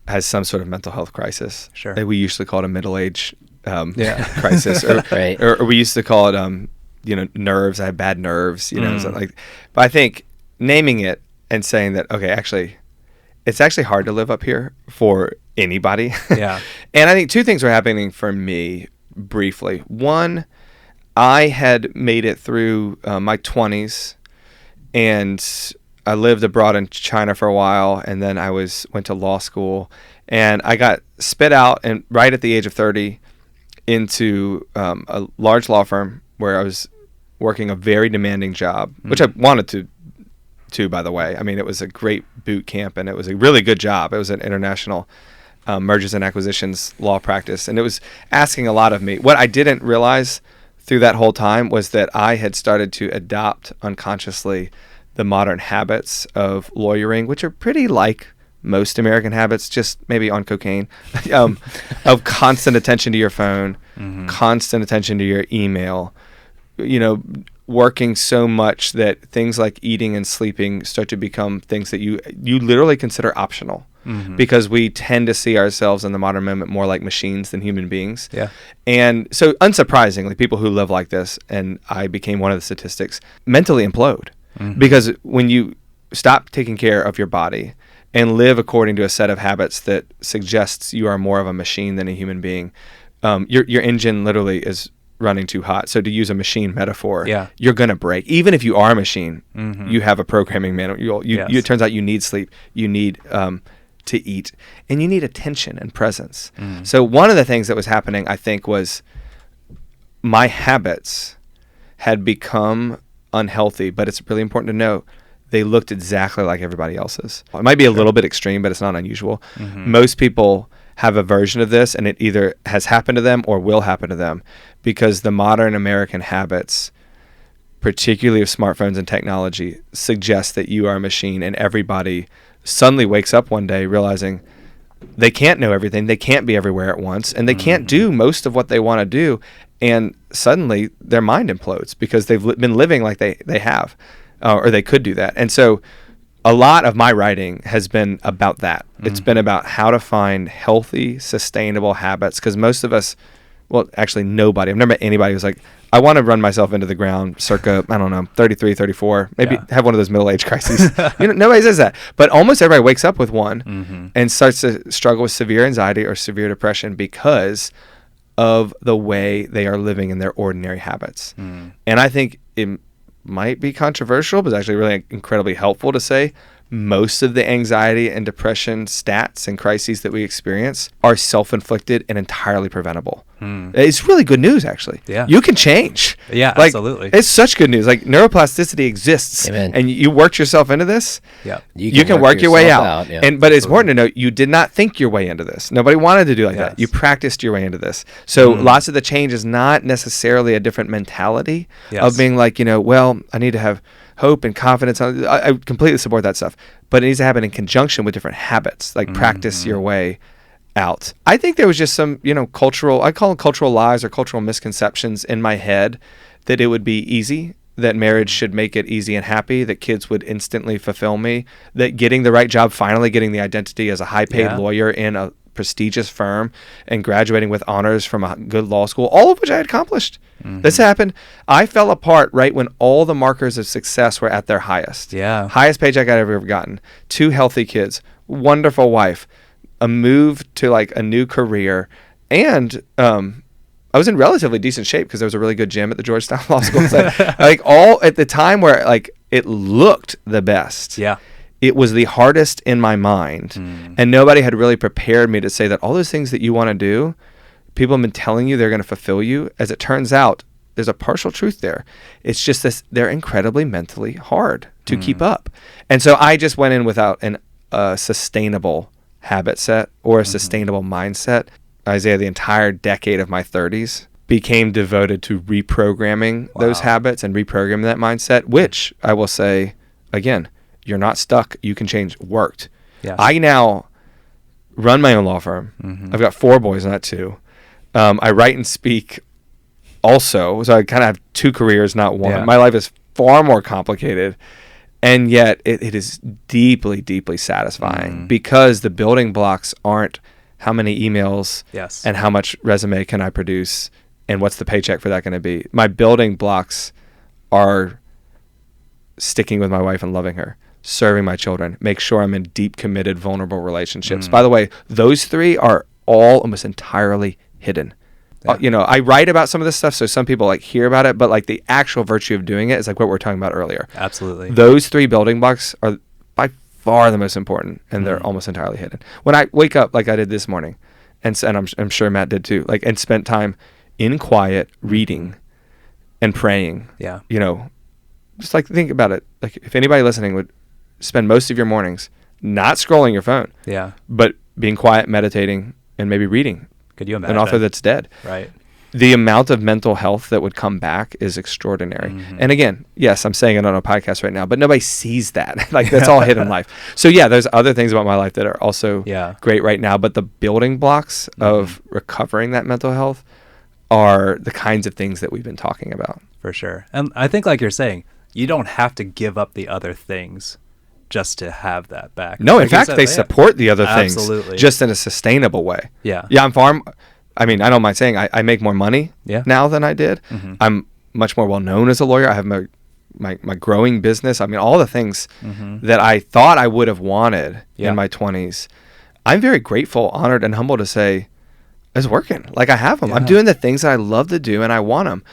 has some sort of mental health crisis. Sure. We usually call it a middle-age crisis, or, right. or we used to call it, nerves. I have bad nerves, but I think naming it and saying that, okay, actually, it's actually hard to live up here for anybody. Yeah. And I think two things were happening for me briefly. One, I had made it through my 20s, and I lived abroad in China for a while, and then I went to law school, and I got spit out and right at the age of 30 into a large law firm where I was working a very demanding job, which I wanted to, by the way. I mean, it was a great boot camp, and it was a really good job. It was an international mergers and acquisitions law practice, and it was asking a lot of me. What I didn't realize through that whole time was that I had started to adopt unconsciously the modern habits of lawyering, which are pretty like most American habits, just maybe on cocaine, of constant attention to your phone, constant attention to your email, working so much that things like eating and sleeping start to become things that you literally consider optional, because we tend to see ourselves in the modern moment more like machines than human beings. Yeah. And so unsurprisingly, people who live like this, and I became one of the statistics, mentally implode. Because when you stop taking care of your body and live according to a set of habits that suggests you are more of a machine than a human being, your engine literally is running too hot. So to use a machine metaphor, you're going to break. Even if you are a machine, you have a programming manual. It turns out you need sleep, you need to eat, and you need attention and presence. So one of the things that was happening, I think, was my habits had become unhealthy, but it's really important to note they looked exactly like everybody else's. It might be a little bit extreme, but it's not unusual. Most people have a version of this, and it either has happened to them or will happen to them, because the modern American habits, particularly of smartphones and technology, suggest that you are a machine, and everybody suddenly wakes up one day realizing they can't know everything, they can't be everywhere at once, and they can't do most of what they want to do. And suddenly their mind implodes because they've been living like they have, or they could do that. And so a lot of my writing has been about that. It's been about how to find healthy, sustainable habits, because most of us, well, actually nobody, I've never met anybody who's like, I want to run myself into the ground circa, 33, 34, maybe have one of those middle-age crises. Nobody says that. But almost everybody wakes up with one and starts to struggle with severe anxiety or severe depression because of the way they are living in their ordinary habits. And I think it might be controversial, but it's actually really incredibly helpful to say most of the anxiety and depression stats and crises that we experience are self-inflicted and entirely preventable. It's really good news, actually. Yeah. You can change. Yeah, absolutely. It's such good news. Like, neuroplasticity exists. Amen. And you worked yourself into this. Yeah. You can work your way out. Yeah. But it's important to note, you did not think your way into this. Nobody wanted to do like that. You practiced your way into this. So lots of the change is not necessarily a different mentality of being like, well, I need to have hope and confidence. I completely support that stuff. But it needs to happen in conjunction with different habits, like practice your way out. I think there was just some, cultural, I call them cultural lies or cultural misconceptions in my head that it would be easy, that marriage should make it easy and happy, that kids would instantly fulfill me, that getting the right job, finally getting the identity as a high-paid lawyer in a prestigious firm and graduating with honors from a good law school, all of which I had accomplished. This happened. I fell apart right when all the markers of success were at their highest. Highest paycheck I'd ever gotten, 2 healthy kids, wonderful wife, a move to like a new career, And I was in relatively decent shape because there was a really good gym at the Georgetown Law School. So, like, all at the time where like it looked the best. Yeah. It was the hardest in my mind. And nobody had really prepared me to say that all those things that you want to do, people have been telling you they're going to fulfill you. As it turns out, there's a partial truth there. It's just this, they're incredibly mentally hard to keep up. And so I just went in without a sustainable habit set or a sustainable mindset. Isaiah, the entire decade of my 30s became devoted to reprogramming those habits and reprogramming that mindset, which I will say, again, you're not stuck. You can change. Worked. Yeah. I now run my own law firm. I've got 4 boys, not 2. I write and speak also, so I kind of have 2 careers, not one. Yeah. My life is far more complicated, and yet it is deeply, deeply satisfying because the building blocks aren't how many emails and how much resume can I produce and what's the paycheck for that going to be. My building blocks are sticking with my wife and loving her, serving my children, make sure I'm in deep, committed, vulnerable relationships. By the way, those 3 are all almost entirely hidden. You know, I write about some of this stuff, so some people like hear about it, but like the actual virtue of doing it is like what we were talking about earlier. Absolutely. Those 3 building blocks are by far the most important, and they're almost entirely hidden. When I wake up, like I did this morning, and I'm sure Matt did too, like, and spent time in quiet reading and praying. Yeah. You know, just like think about it. Like if anybody listening would spend most of your mornings not scrolling your phone, but being quiet, meditating, and maybe reading. Could you imagine? An author that's dead. Right. The amount of mental health that would come back is extraordinary. And again, yes, I'm saying it on a podcast right now, but nobody sees that. Like that's all hidden life. So yeah, there's other things about my life that are also great right now, but the building blocks of recovering that mental health are the kinds of things that we've been talking about. For sure. And I think like you're saying, you don't have to give up the other things just to have that back. No, like in fact, they support the other things just in a sustainable way. Yeah. Yeah, I mean, I don't mind saying I make more money now than I did. I'm much more well known as a lawyer. I have my growing business. I mean, all the things that I thought I would have wanted in my 20s. I'm very grateful, honored, and humbled to say it's working. Like I have them. I'm doing the things that I love to do, and I want them.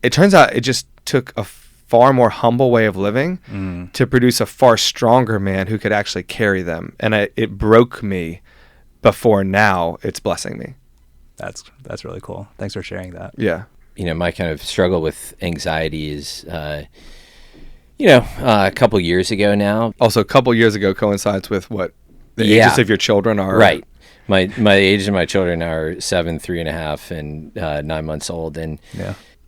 It turns out it just took a far more humble way of living to produce a far stronger man who could actually carry them. And it broke me before now it's blessing me. That's really cool. Thanks for sharing that. Yeah. You know, my kind of struggle with anxiety is, a couple years ago now. Also, a couple years ago coincides with what the ages of your children are. Right. My age of my children are 7, 3.5, and 9 months old. And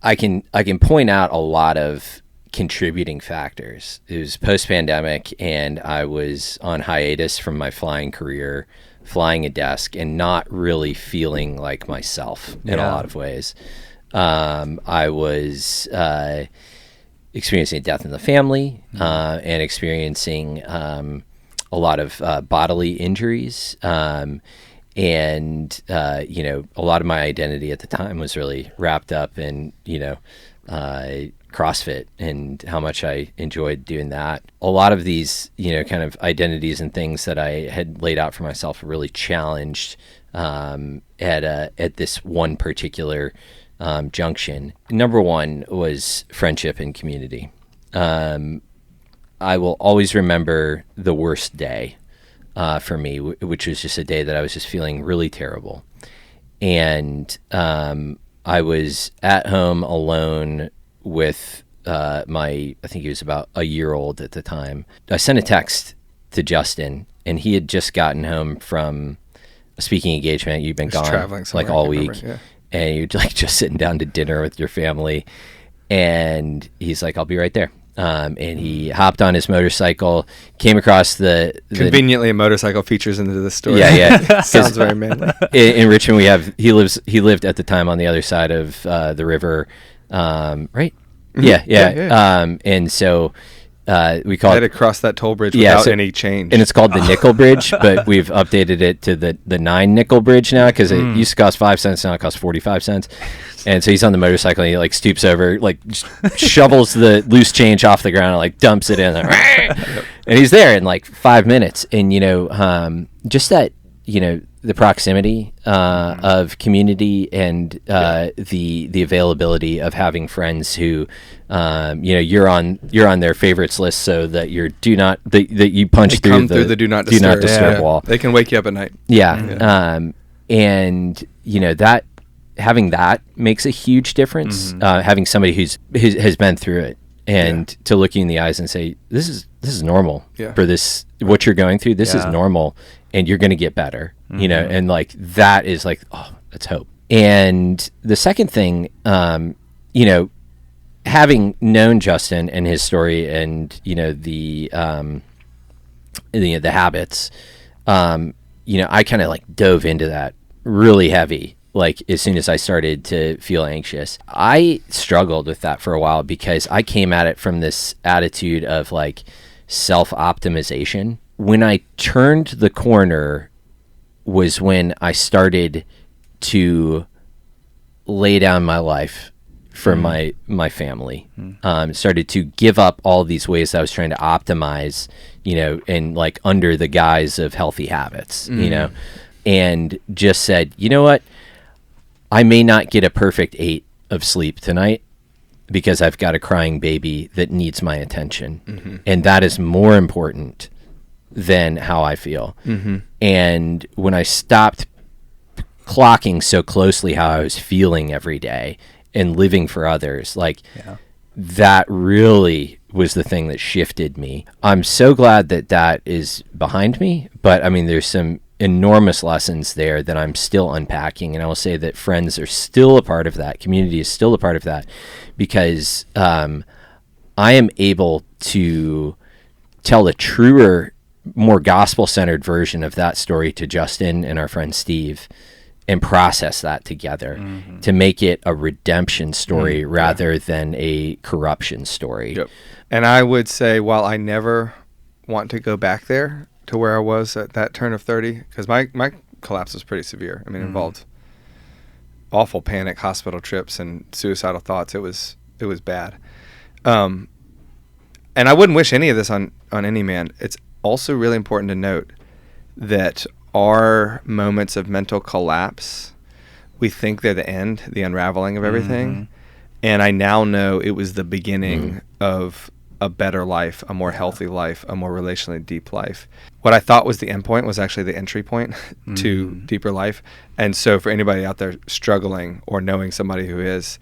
I can point out a lot of contributing factors. It was post-pandemic, and I was on hiatus from my flying career, flying a desk, and not really feeling like myself in a lot of ways. I was experiencing a death in the family and experiencing a lot of bodily injuries. And, a lot of my identity at the time was really wrapped up in, CrossFit and how much I enjoyed doing that. A lot of these, kind of identities and things that I had laid out for myself were really challenged at this one particular junction. Number one was friendship and community. I will always remember the worst day for me, which was just a day that I was just feeling really terrible. And I was at home alone with I think he was about a year old at the time. I sent a text to Justin, and he had just gotten home from a speaking engagement. You've been gone like all week, and you're like just sitting down to dinner with your family. And he's like, "I'll be right there." And he hopped on his motorcycle, came across the conveniently a motorcycle features into the story. Yeah. Sounds very manly. In Richmond, he lived at the time on the other side of the river, right? Yeah. And so we call it. I had to cross that toll bridge without any change. And it's called the Nickel Bridge, but we've updated it to the 9 Nickel Bridge now, because it used to cost 5 cents, now it costs 45 cents. And so he's on the motorcycle, and he like stoops over, like shovels the loose change off the ground, and like dumps it in there. And he's there in like 5 minutes. And just that, the proximity of community and the availability of having friends who you're on their favorites list, so that you're that you punch through the do not disturb wall. They can wake you up at night. And that having that makes a huge difference. Having somebody who has been through it, and to look you in the eyes and say, this is normal for this, what you're going through. This is normal, and you're going to get better, and like, that is like, oh, that's hope. And the second thing, having known Justin and his story and, the habits, I kind of like dove into that really heavy. Like, as soon as I started to feel anxious, I struggled with that for a while, because I came at it from this attitude of like self-optimization. When I turned the corner was when I started to lay down my life for my family. Started to give up all these ways that I was trying to optimize, and like under the guise of healthy habits, and just said, you know what? I may not get a perfect 8 of sleep tonight because I've got a crying baby that needs my attention. And that is more important than how I feel. And when I stopped clocking so closely how I was feeling every day and living for others, like that really was the thing that shifted me. I'm so glad that is behind me, but I mean, there's some enormous lessons there that I'm still unpacking, and I will say that friends are still a part of that. Community is still a part of that, because I am able to tell a truer, more gospel-centered version of that story to Justin and our friend Steve, and process that together to make it a redemption story rather than a corruption story. And I would say, while I never want to go back there to where I was at that turn of 30, because my collapse was pretty severe. I mean, it involved awful panic, hospital trips, and suicidal thoughts. It was bad. And I wouldn't wish any of this on any man. It's also really important to note that our moments of mental collapse, we think they're the end, the unraveling of everything. And I now know it was the beginning of a better life, a more healthy life, a more relationally deep life. What I thought was the end point was actually the entry point to deeper life. And so for anybody out there struggling or knowing somebody who is,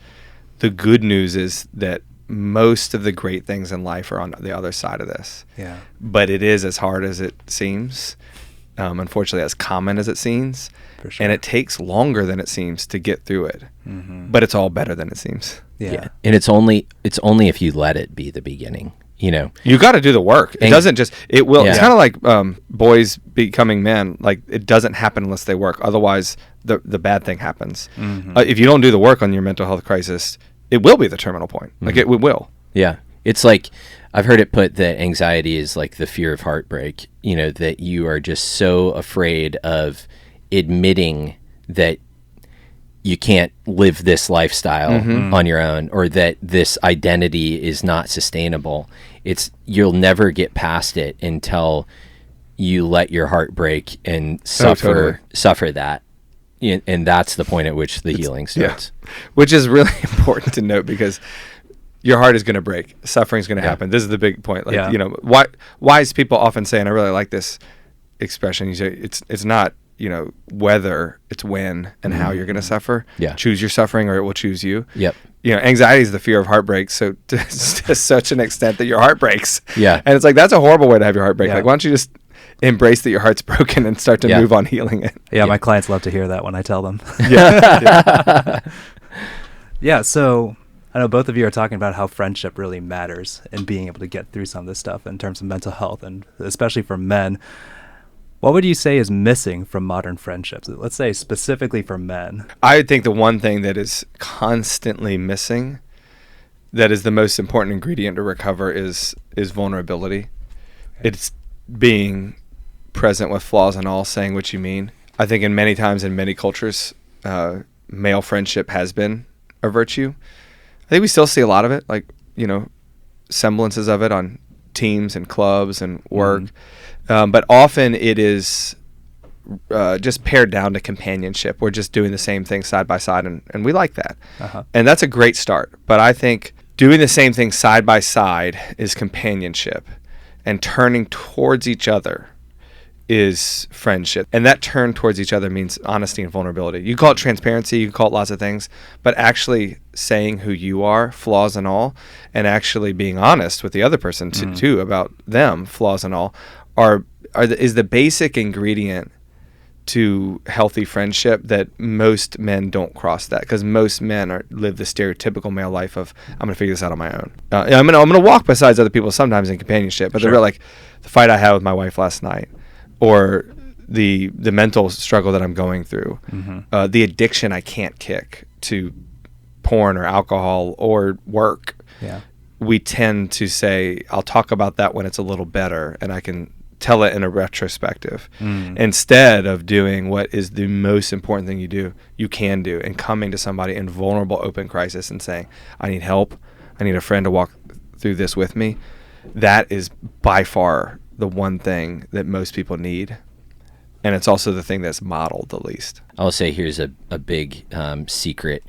the good news is that most of the great things in life are on the other side of this. But it is as hard as it seems, unfortunately as common as it seems. For sure. And it takes longer than it seems to get through it. But it's all better than it seems. And it's only if you let it be the beginning. You got to do the work. It doesn't just, it will. It's kind of like boys becoming men. Like, it doesn't happen unless they work. Otherwise the bad thing happens. If you don't do the work on your mental health crisis, it will be the terminal point. Like, it will. It's like, I've heard it put that anxiety is like the fear of heartbreak, that you are just so afraid of admitting that you can't live this lifestyle on your own, or that this identity is not sustainable. You'll never get past it until you let your heart break and suffer that. And that's the point at which the healing starts. Which is really important to note, because your heart is going to break. Suffering is going to happen. This is the big point. Like, wise people often say, and I really like this expression, you say, it's not, whether, it's when and how you're going to suffer. Choose your suffering, or it will choose you. Anxiety is the fear of heartbreak, so to such an extent that your heart breaks. And it's like, that's a horrible way to have your heart break. Like, why don't you just embrace that your heart's broken and start to move on healing it? My clients love to hear that when I tell them. So I know both of you are talking about how friendship really matters in being able to get through some of this stuff in terms of mental health, and especially for men. What would you say is missing from modern friendships? Let's say specifically for men. I think the one thing that is constantly missing, that is the most important ingredient to recover, is vulnerability. It's being present with flaws and all, saying what you mean. I think in many times, in many cultures, male friendship has been a virtue. I think we still see a lot of it, like, semblances of it on teams and clubs and work. But often it is just pared down to companionship. We're just doing the same thing side by side, and we like that. And that's a great start. But I think doing the same thing side by side is companionship, and turning towards each other is friendship. And that turn towards each other means honesty and vulnerability. You call it transparency, you call it lots of things, but actually saying who you are, flaws and all, and actually being honest with the other person too about them, flaws and all, is the basic ingredient to healthy friendship that most men don't cross that, because most men live the stereotypical male life of, I'm going to figure this out on my own. I'm going to walk beside other people sometimes in companionship, but they're real, like the fight I had with my wife last night, or the mental struggle that I'm going through, the addiction I can't kick to porn or alcohol or work. Yeah. We tend to say, I'll talk about that when it's a little better and I can tell it in a retrospective, instead of doing what is the most important thing you can do, and coming to somebody in vulnerable, open crisis and saying, I need help, I need a friend to walk through this with me. That is by far the one thing that most people need, and it's also the thing that's modeled the least. I'll say here's a big secret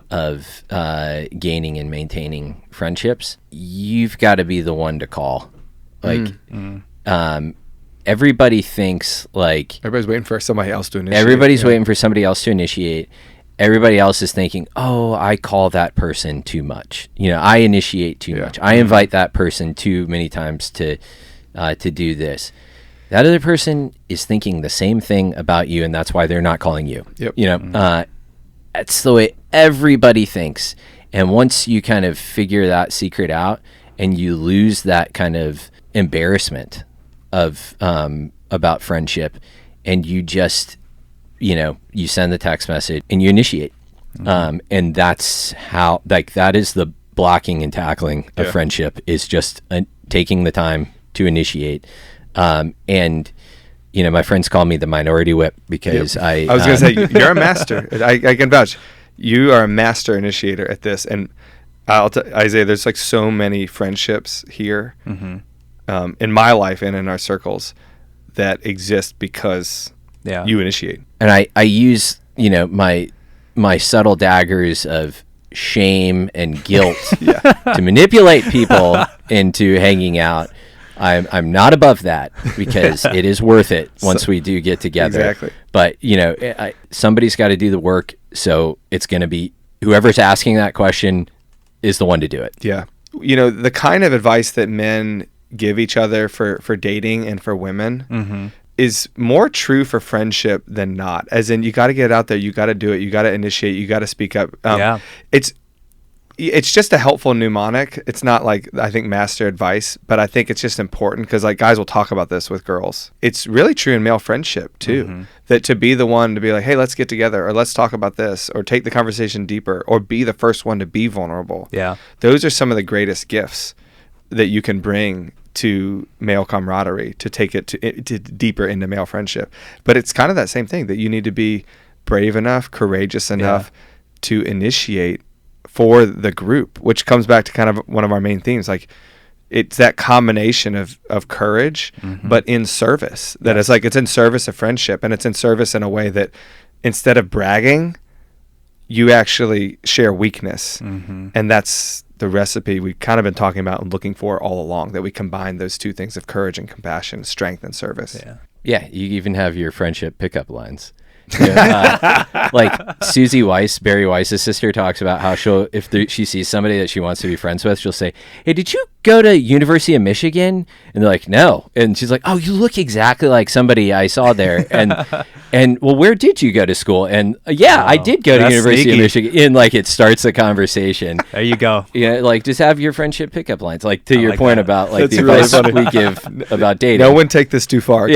of gaining and maintaining friendships. You've got to be the one to call. Like, everybody thinks like everybody's waiting for somebody else to initiate. Everybody's waiting for somebody else to initiate. Everybody else is thinking, oh, I call that person too much. I initiate too much. I invite that person too many times to do this. That other person is thinking the same thing about you, and that's why they're not calling you. That's the way everybody thinks. And once you kind of figure that secret out, and you lose that kind of embarrassment of about friendship, and you just you send the text message and you initiate, and that's how, like, that is the blocking and tackling of friendship, is just taking the time to initiate. And my friends call me the minority whip, because I was gonna say, you're a master. I can vouch, you are a master initiator at this. And Isaiah, there's like so many friendships here in my life and in our circles that exist because you initiate. And I use my subtle daggers of shame and guilt to manipulate people into hanging out. I'm not above that, because it is worth it once we do get together. Exactly. But somebody's got to do the work, so it's going to be whoever's asking that question is the one to do it. Yeah. The kind of advice that men give each other for dating and for women is more true for friendship than not. As in, you got to get out there, you got to do it, you got to initiate, you got to speak up. It's just a helpful mnemonic. It's not like, I think, master advice, but I think it's just important, because like guys will talk about this with girls. It's really true in male friendship too, that to be the one to be like, hey, let's get together, or let's talk about this, or take the conversation deeper, or be the first one to be vulnerable. Yeah. Those are some of the greatest gifts that you can bring to male camaraderie, to take it to deeper into male friendship. But it's kind of that same thing, that you need to be brave enough, courageous enough to initiate for the group, which comes back to kind of one of our main themes. Like, it's that combination of courage, but in service. That it's like, it's in service of friendship, and it's in service in a way that instead of bragging, you actually share weakness. And that's the recipe we've kind of been talking about and looking for all along, that we combine those two things of courage and compassion, strength and service. Yeah, you even have your friendship pickup lines. Like Susie Weiss, Barry Weiss's sister, talks about how she sees somebody that she wants to be friends with, she'll say, hey, did you go to University of Michigan? And they're like, no. And she's like, oh, you look exactly like somebody I saw there. And well, where did you go to school? And I did go to University of Michigan. And like, it starts a conversation. There you go. Like, just have your friendship pickup lines. Like, to your point about like, that's the advice we give about dating. No one take this too far.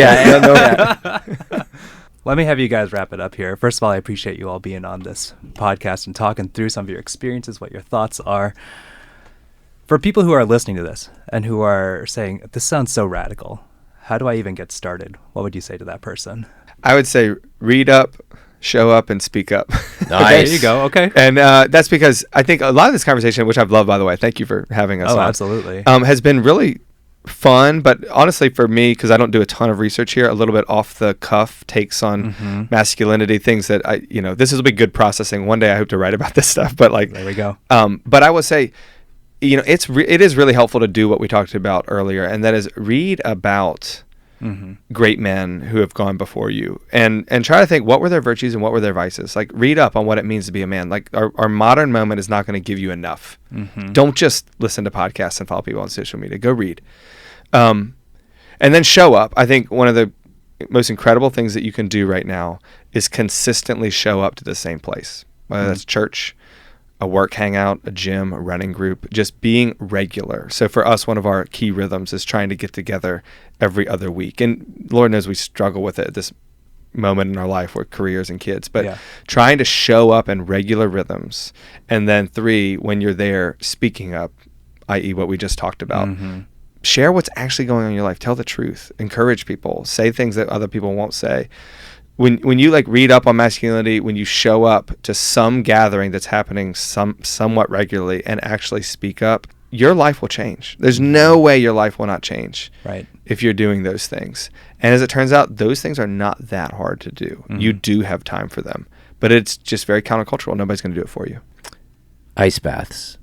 Let me have you guys wrap it up here. First of all, I appreciate you all being on this podcast and talking through some of your experiences, what your thoughts are. For people who are listening to this and who are saying, this sounds so radical, how do I even get started? What would you say to that person? I would say, read up, show up, and speak up. Nice. There you go. Okay. And that's because I think a lot of this conversation, which I've loved, by the way, thank you for having us on. Absolutely. Has been really fun, but honestly for me, because I don't do a ton of research here, a little bit off the cuff takes on masculinity, things that this will be good processing. One day I hope to write about this stuff, but like, there we go. But I would say, it is really helpful to do what we talked about earlier, and that is read about great men who have gone before you, and try to think, what were their virtues and what were their vices. Like, read up on what it means to be a man. Like, our modern moment is not going to give you enough. Don't just listen to podcasts and follow people on social media. Go read, and then show up. I think one of the most incredible things that you can do right now is consistently show up to the same place, whether that's church, a work hangout, a gym, a running group, just being regular. So for us, one of our key rhythms is trying to get together every other week. And Lord knows we struggle with it at this moment in our life with careers and kids, but trying to show up in regular rhythms. And then 3, when you're there, speaking up, i.e. what we just talked about. Share what's actually going on in your life. Tell the truth. Encourage people. Say things that other people won't say. When you like read up on masculinity, when you show up to some gathering that's happening somewhat regularly and actually speak up, your life will change. There's no way your life will not change if you're doing those things. And as it turns out, those things are not that hard to do. You do have time for them, but it's just very countercultural. Nobody's going to do it for you. Ice baths.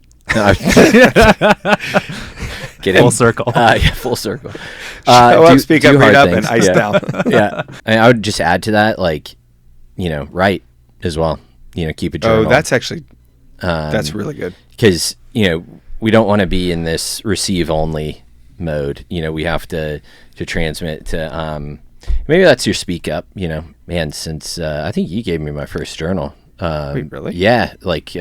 Get full circle. Full circle. Show up, speak up, read up, and ice down. And I would just add to that, like, write as well. Keep a journal. Oh, that's actually that's really good. Because we don't want to be in this receive only mode. We have to transmit to. Maybe that's your speak up. Man, since I think you gave me my first journal. Wait, really? Yeah, like.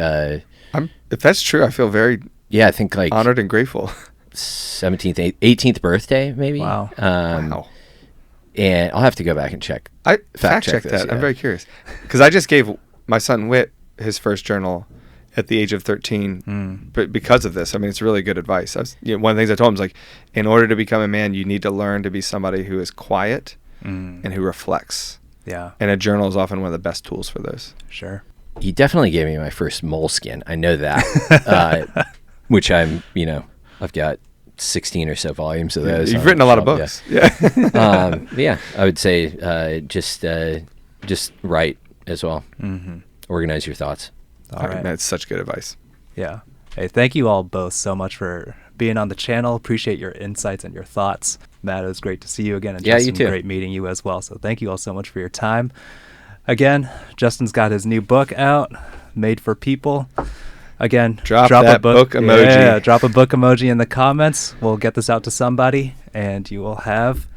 If that's true, I feel very I think like honored and grateful. 17th, 18th birthday, maybe. Wow. Wow. And I'll have to go back and check. I fact check that. Yeah. I'm very curious because I just gave my son Whit his first journal at the age of 13, but because of this, I mean, it's really good advice. One of the things I told him is like, in order to become a man, you need to learn to be somebody who is quiet and who reflects. Yeah. And a journal is often one of the best tools for those. Sure. He definitely gave me my first moleskin. I know that, which I've got 16 or so volumes of those. You've written a lot of books. Yeah. I would say just write as well. Organize your thoughts. All right. That's such good advice. Yeah. Hey, thank you all both so much for being on the channel. Appreciate your insights and your thoughts. Matt, it was great to see you again. And yeah, Justin, you too. Great meeting you as well. So thank you all so much for your time. Again, Justin's got his new book out, Made for People. Again, drop a book emoji. Yeah, drop a book emoji in the comments. We'll get this out to somebody, and you will have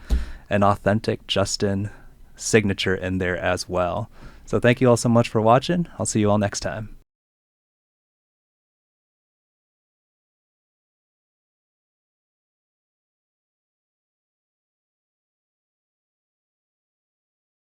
an authentic Justin signature in there as well. So thank you all so much for watching. I'll see you all next time.